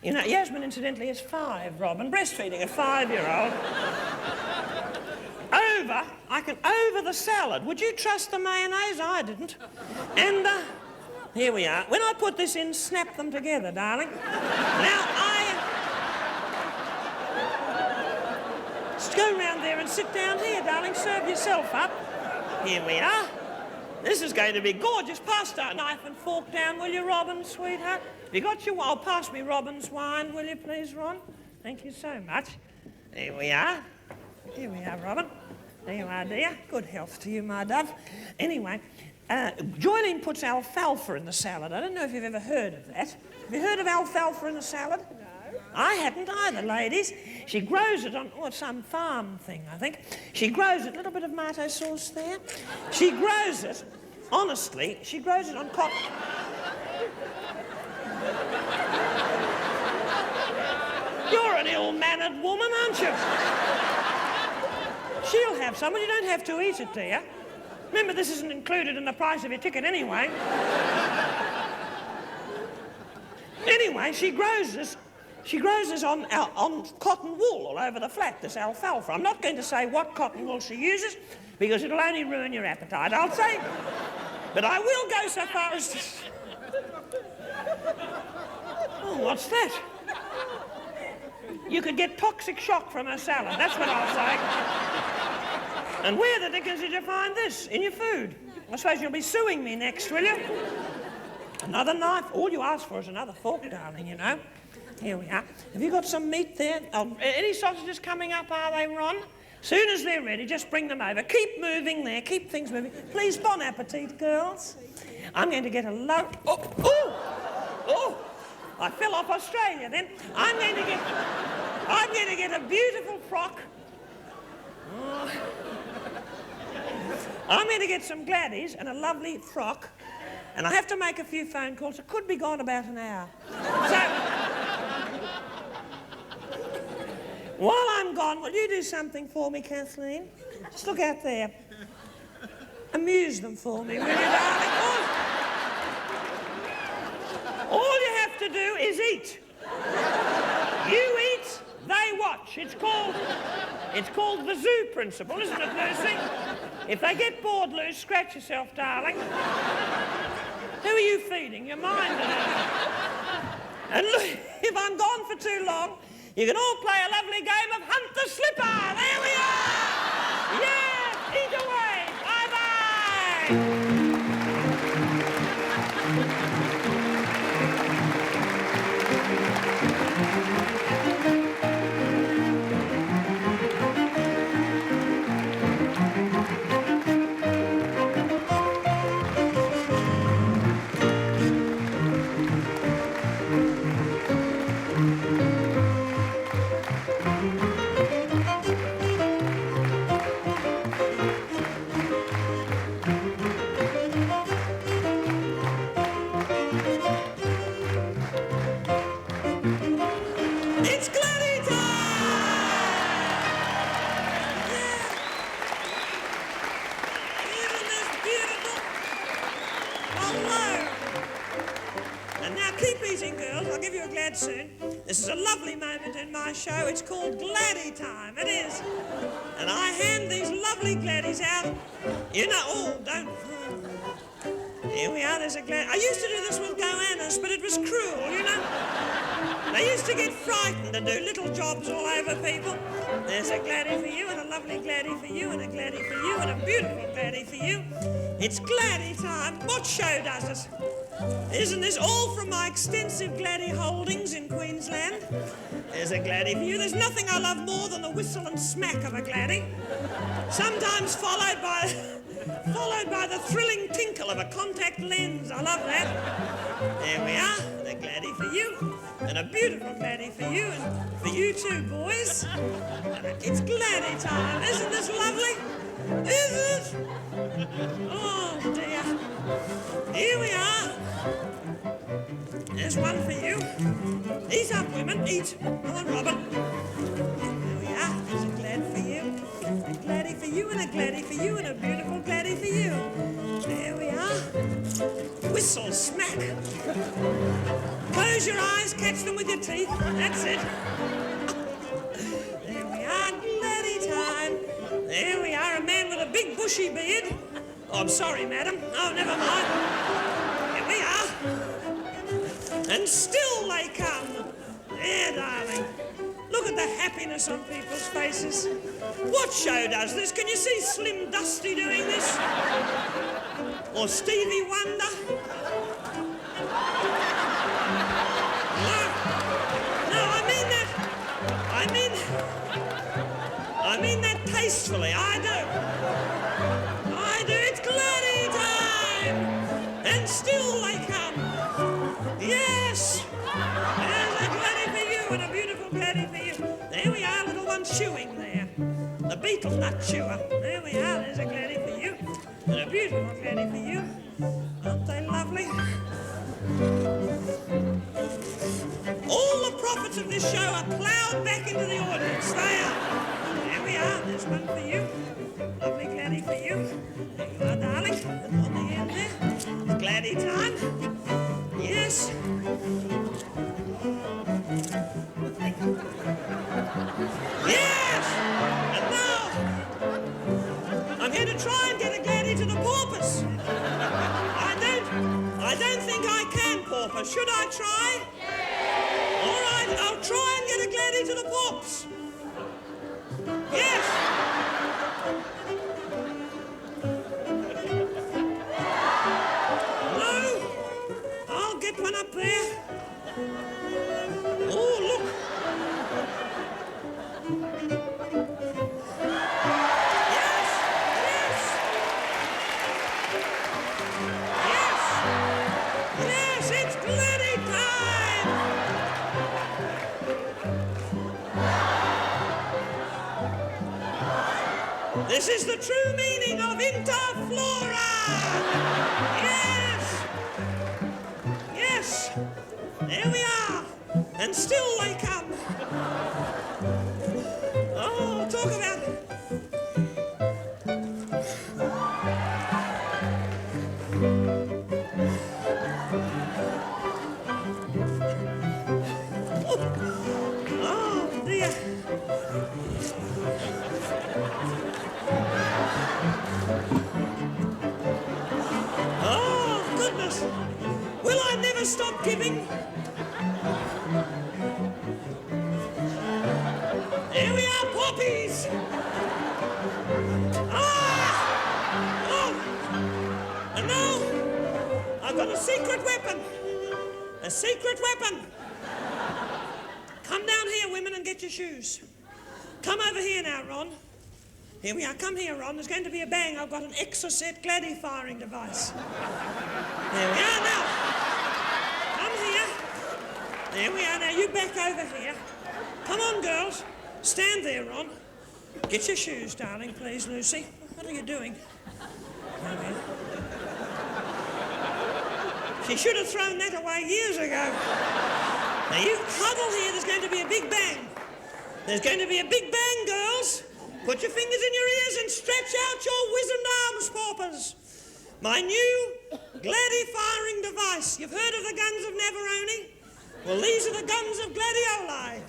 You know, Yasmin, incidentally, is 5, Robin. Breastfeeding a 5-year-old. Over the salad. Would you trust the mayonnaise? I didn't. And here we are. When I put this in, snap them together, darling. Now, Just go round there and sit down here, darling. Serve yourself up. Here we are. This is going to be gorgeous. Pass that knife and fork down, will you, Robin, sweetheart? Have you got your... Oh, pass me Robin's wine, will you, please, Ron? Thank you so much. Here we are. Here we are, Robin. There you are, dear. Good health to you, my dove. Anyway, Joylene puts alfalfa in the salad. I don't know if you've ever heard of that. Have you heard of alfalfa in the salad? No. I hadn't either, ladies. She grows it on some farm thing, I think. She grows it, a little bit of tomato sauce there. She grows it, honestly, she grows it on cotton. You're an ill-mannered woman, aren't you? She'll have some, but you don't have to eat it, dear. Remember, this isn't included in the price of your ticket anyway. Anyway, she grows this on cotton wool all over the flat, this alfalfa. I'm not going to say what cotton wool she uses, because it'll only ruin your appetite, I'll say. But I will go so far as to... Oh, what's that? You could get toxic shock from her salad, that's what I'll say. And where the dickens did you find this? In your food? I suppose you'll be suing me next, will you? Another knife? All you ask for is another fork, darling, you know. Here we are. Have you got some meat there? Any sausages coming up, are they, Ron? Soon as they're ready, just bring them over. Keep moving there, keep things moving. Please, bon appetit, girls. I'm going to get a load... Oh! I fell off Australia then. I'm going to get a beautiful frock. Oh. I'm going to get some gladdies and a lovely frock. And I have to make a few phone calls. It could be gone about an hour. So, while I'm gone, will you do something for me, Kathleen? Just look out there. Amuse them for me, will you, darling? All you have to do is eat. You eat, they watch. It's called the zoo principle, isn't it, Lucy? If they get bored, Luce, scratch yourself, darling. Who are you feeding? Your mind, and look, if I'm gone for too long, you can all play a lovely game of Hunt the Slipper. There we are! Yeah! Eat away! Bye-bye! And now keep eating, girls. soon. This is a lovely moment in my show. It's called Gladdy Time. It is. And I hand these lovely gladdies out. You know, oh, don't. Here we are, there's a glad. I used to do this with goannas, but it was cruel, you know. They used to get frightened and do little jobs all over people. There's a gladdy for you, and a lovely gladdy for you, and a gladdy for you, and a beautiful gladdy for you. It's Gladdy Time. What show does it? Isn't this all from my extensive gladdy holdings in Queensland? There's a gladdy for you. There's nothing I love more than the whistle and smack of a gladdy. Sometimes followed by the thrilling tinkle of a contact lens. I love that. There we are, the gladdy for you, and a beautiful gladdy for you, and for you too, boys. It's Gladdy Time. Isn't this lovely? Isn't it? Oh, dear. Here we are. There's one for you. Eat up, women, eat. Come on, Robert. There we are. There's a glad for you. A gladdy for you, and a gladdy for you, and a beautiful gladdy for you. There we are. Whistle, smack. Close your eyes, catch them with your teeth. That's it. There we are, Gladdy Time. There we are, a man with a big bushy beard. Oh, I'm sorry, madam. Oh, never mind. Here we are. And still they come. There, darling. Look at the happiness on people's faces. What show does this? Can you see Slim Dusty doing this? Or Stevie Wonder? No, I mean that tastefully. I do. It's Gladdy Time. And still they come. Yes. There's a gladdy for you, and a beautiful gladdy for you. There we are, little one chewing there. The beetle nut chewer. There we are, there's a gladdy for you. And a beautiful gladdy for you. Aren't they lovely? All the profits of this show are ploughed back into the audience. They are. There we are, there's one for you. Lovely gladdy for you. There you are, darling. And on the end there. Gladdy Time. Yes. Yes! And now, I'm going to try and get a gladdy to the porpoise. I don't think I can, porpoise. Should I try? Yeah. All right, I'll try and get a gladdy to the porpoise. Yes! No, I'll get one up there. Oh, look. Yes, it's Gladdy Time! This is the true meaning of interflora! Yes! There we are! And still they come! Oh, talk about... Oh, dear. Oh, goodness. Will I never stop giving? Here we are, poppies. Oh! And now, I've got a secret weapon. A secret weapon. Come down here, women, and get your shoes. Come over here now, Ron. Here we are. Come here, Ron. There's going to be a bang. I've got an Exocet gladdy firing device. There we are now. Come here. There we are. Now, you back over here. Come on, girls. Stand there, Ron. Get your shoes, darling, please, Lucy. What are you doing? There we are. She should have thrown that away years ago. Now, you huddle here. There's going to be a big bang. There's going to be a big bang, girls. Put your fingers in your ears and stretch out your wizened arms, paupers. My new gladdy firing device. You've heard of the guns of Navarone? Well, these are the guns of gladioli.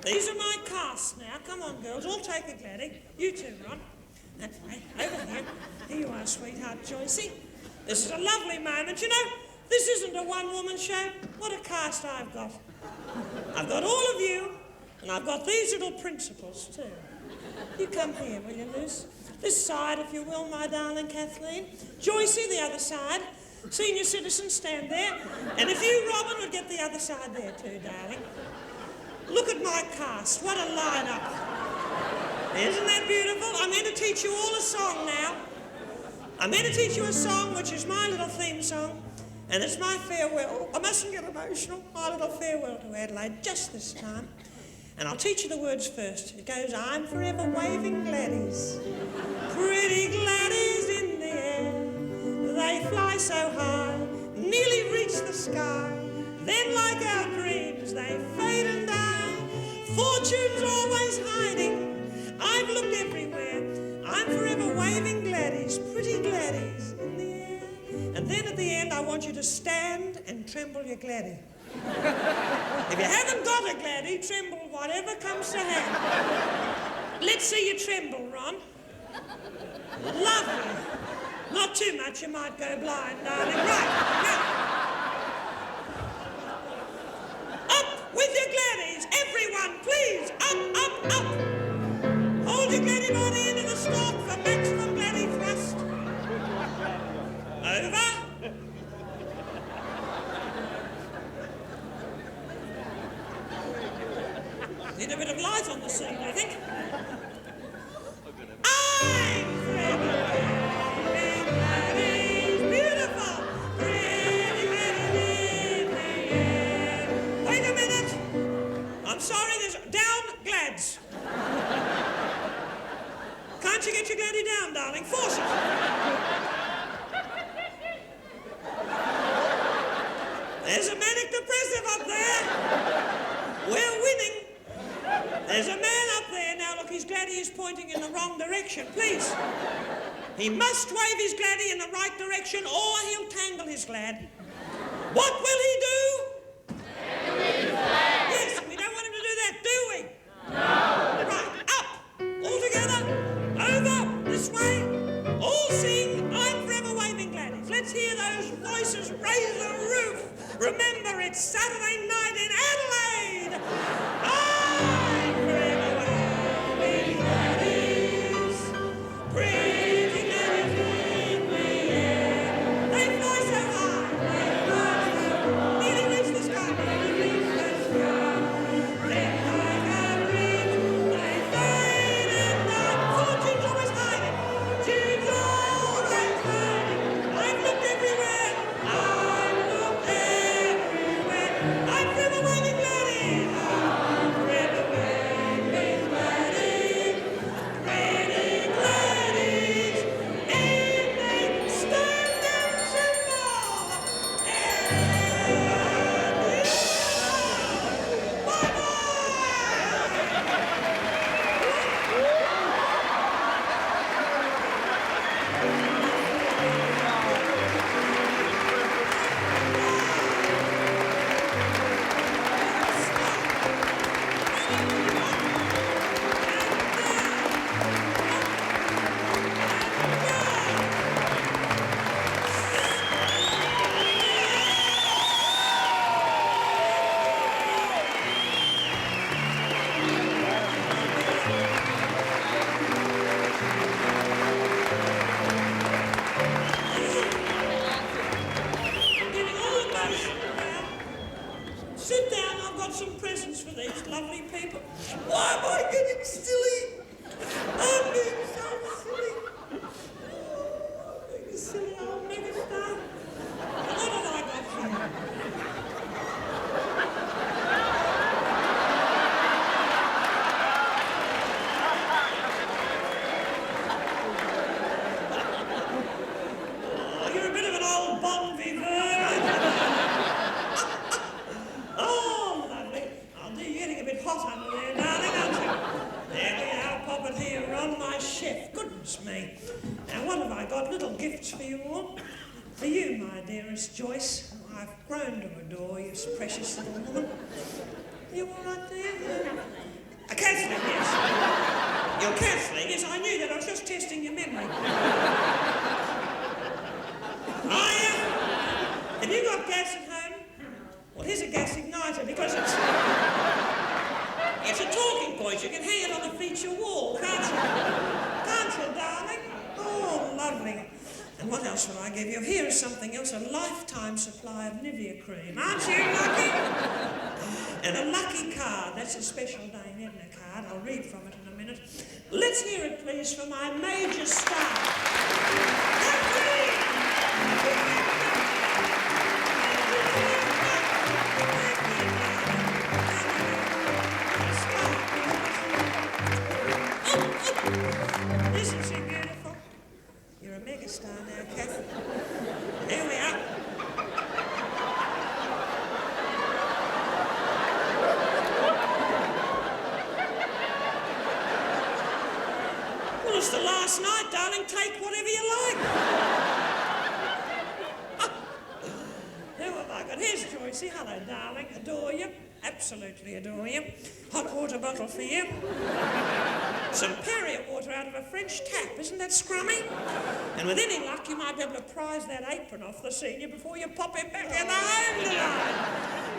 These are my casts now. Come on, girls, all take a gladdy. You too, Ron. That way, over here. Here you are, sweetheart Joycey. This is a lovely moment. You know, this isn't a one-woman show. What a cast I've got. I've got all of you, and I've got these little principals too. You come here, will you, Luce? This side, if you will, my darling Kathleen. Joycey, the other side. Senior citizens, stand there. And if you, Robin, would get the other side there too, darling. Look at my cast. What a lineup. Isn't that beautiful? I'm going to teach you all a song now. I'm going to teach you a song which is my little theme song, and it's my farewell. I mustn't get emotional. My little farewell to Adelaide, just this time. And I'll teach you the words first. It goes, I'm forever waving gladdies, pretty gladdies in the air. They fly so high, nearly reach the sky. Then like our dreams, they fade and die. Fortune's always hiding. I've looked everywhere. I'm forever waving gladdies, pretty gladdies in the air. And then at the end, I want you to stand and tremble your gladdie. If you haven't got a gladdie, tremble whatever comes to hand. Let's see you tremble, Ron. Lovely. Not too much, you might go blind, darling. Right, now. Up with your gladdies, everyone, please. Up, up, up. Hold your gladdie body into the stalk for maximum gladdie thrust. Over. Need a bit of light on the scene, I think. I'm forever waving gladdies, beautiful, pretty gladdies in the air. Wait a minute. I'm sorry, there's down glads. Can't you get your gladdie down, darling? Force it. There's a manic depressive up there. We're winning. There's a man up there now. Look, his gladdie is pointing in the wrong direction. Please. He must wave his gladdie in the right direction or he'll tangle his glad. What will he do? Tangle his glad. Yes, we don't want him to do that, do we? No. Right, up. All together. Over. This way. All sing, I'm forever waving gladdies. Let's hear those voices raise the roof. Remember, it's Saturday night in Adelaide. I'm forever waving gladdies, pretty gladdies in the air. They fly so high, they fly so high. these lovely people. Why am I getting silly? I'm being so silly. Oh, I'm being a silly old megastar. What have I got here? Oh, you're a bit of an old bon vivant. Oh, lovely. Oh, you're getting a bit hot under there, darling, aren't you? There we are, pop it here, Ron, my chef. Goodness me. Now, what have I got? Little gifts for you all. For you, my dearest Joyce, who I've grown to adore, you precious little woman. Are you all right there? Cancelling, yes. You're cancelling, yes, I knew that. I was just testing your memory. Are you? Have you got gas at home? Well, here's a gas igniter, because it's a talking point. You can hang it on the feature wall, can't you? Can't you, darling? Oh, lovely. And what else will I give you? Here is something else, a lifetime supply of Nivea cream. Aren't you lucky? And a lucky card. That's a special Dame Edna card. I'll read from it in a minute. Let's hear it, please, for my major star. Isn't she beautiful? You're a megastar now, Kath. Here we are. Well, it's the last night, darling. Take whatever you like. Who have I got? Here's Joycey. Hello, darling. Adore you. Absolutely adore you. Hot water bottle for you. Some Perrier water out of a French tap. Isn't that scrummy? And with any luck, you might be able to prise that apron off the senior before you pop him back in the home tonight.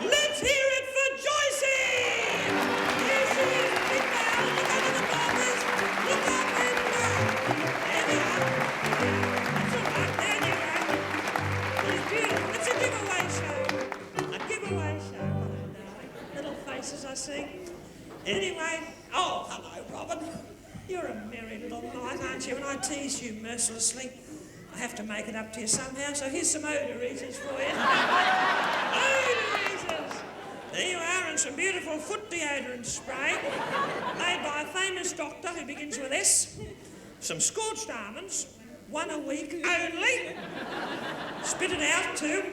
Let's hear it for Joycey! Here she is, big man. Look out of the barbers. Look out, Edna. There we are. That's all right. There you go. She's beautiful. It's a giveaway show. A giveaway show. Hello, darling. Little faces I see. Anyway, oh, hello, Robin. You're a merry little night, aren't you? And I tease you mercilessly. I have to make it up to you somehow, so here's some odorizers for you. Odorizers! There you are, and some beautiful foot deodorant spray made by a famous doctor who begins with S. Some scorched almonds, one a week only. Spit it out, too.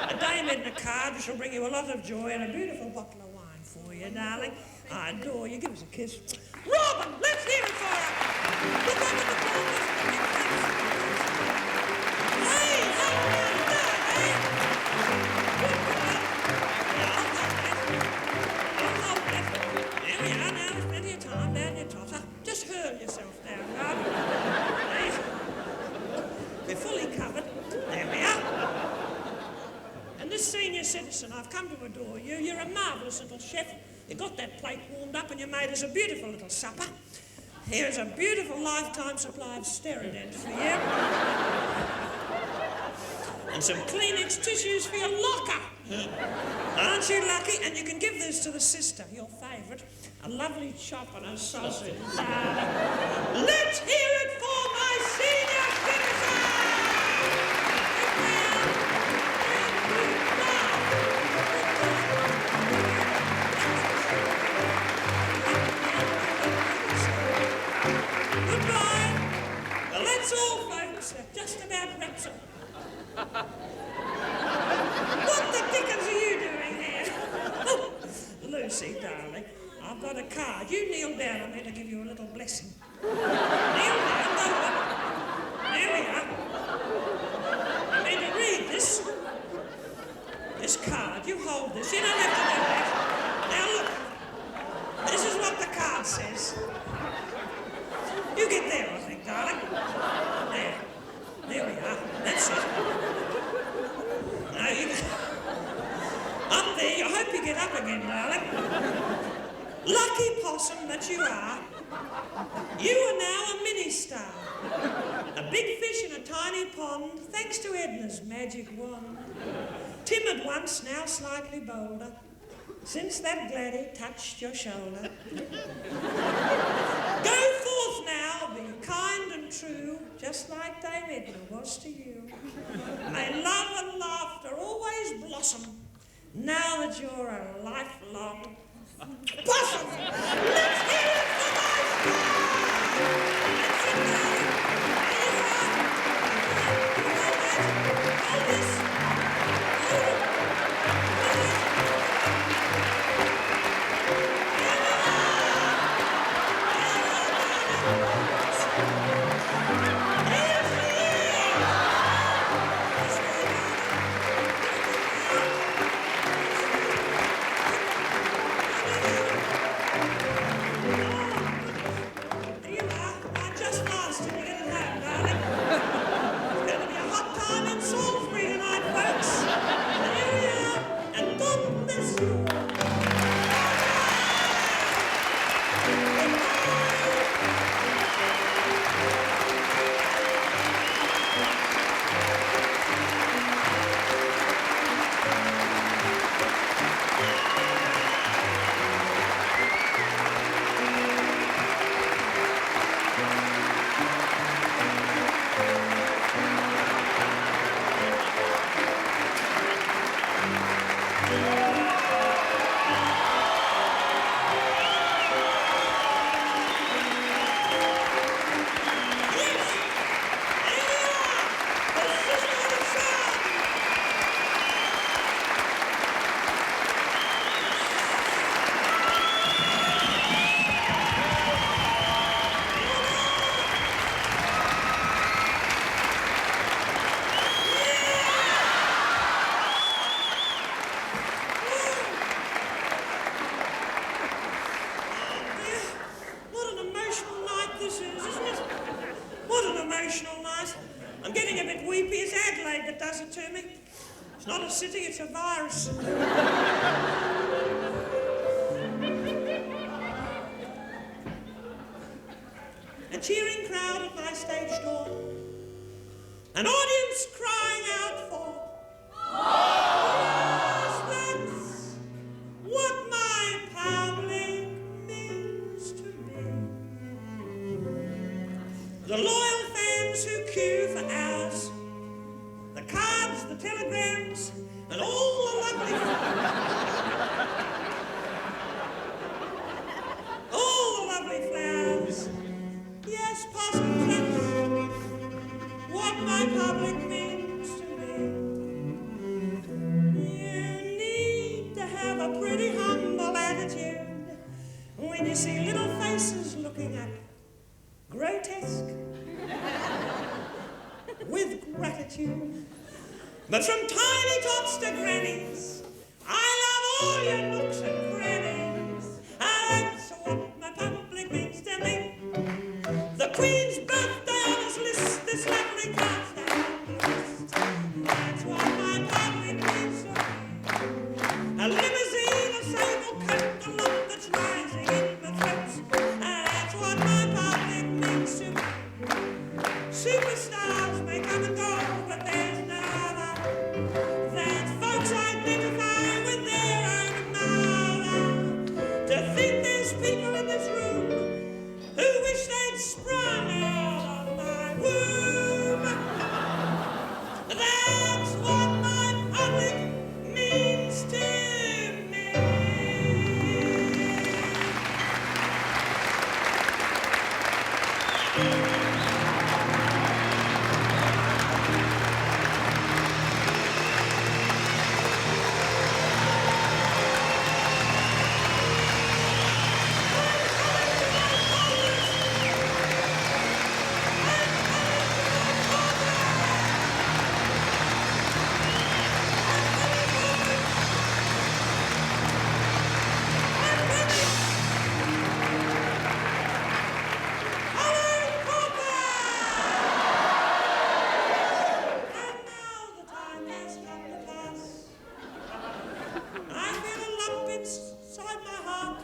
A Dame Edna card, which will bring you a lot of joy, and a beautiful bottle of wine for you, darling. I adore you. Give us a kiss. Robin, let's hear it for her. Look over the corners. Hey, how about that, eh? I'll hold that. There we are now. There's plenty of time. Down your totter. Just hurl yourself down, Robin. We're fully covered. There we are. And this senior citizen, I've come to adore you. You're a marvellous little chef. You got that plate warmed up and you made us a beautiful little supper. Here's a beautiful lifetime supply of Sterident for you. And some Kleenex tissues for your locker. Aren't you lucky? And you can give this to the sister, your favourite. A lovely chop and a sausage. Let's hear it for my senior citizen! That's all, folks. That just about wraps up. What the dickens are you doing here? Oh, Lucy, darling, I've got a card. You kneel down. I'm going to give you a little blessing. Kneel down, there we are. I'm going to read this. This card. You hold this. You don't have to do that. Now look. This is what the card says. You get there, I think, darling. There we are. That's it. Now you get up there. I hope you get up again, darling. Lucky possum that you are. You are now a mini-star. A big fish in a tiny pond, thanks to Edna's magic wand. Timid once, now slightly bolder. since that gladdy touched your shoulder. Go forth now, be kind and true, just like Dame Edna was to you. May love and laughter always blossom, now that you're a lifelong possum. Let's hear it for my I'm getting a bit weepy. It's Adelaide that does it to me. It's not a city, it's a virus. A cheering crowd at my stage door. An audience crying out for... Yes, that's what my public means to me. The loyal fans who queue for hours, the cards, the telegrams, and all the lovely... all the lovely flowers. Yes, possibly that's what my public means to me. You need to have a pretty humble attitude when you see little faces looking up, grotesque, with gratitude. But from tiny tots to grannies, I love all your nooks and crannies. That's what my public means to me. The Queen's birthday on his list, this lovely card's down the list. That's what my public means to me. A limousine, a sable coat, the lump that's rising in my throat. That's what my public means to me. Superstars may come and go, but there's no other that folks identify with their own mother. To think there's people in this room who wish they'd sprung out of my womb. That's what my public means to me. And now the time has come to pass. I feel a lump inside my heart.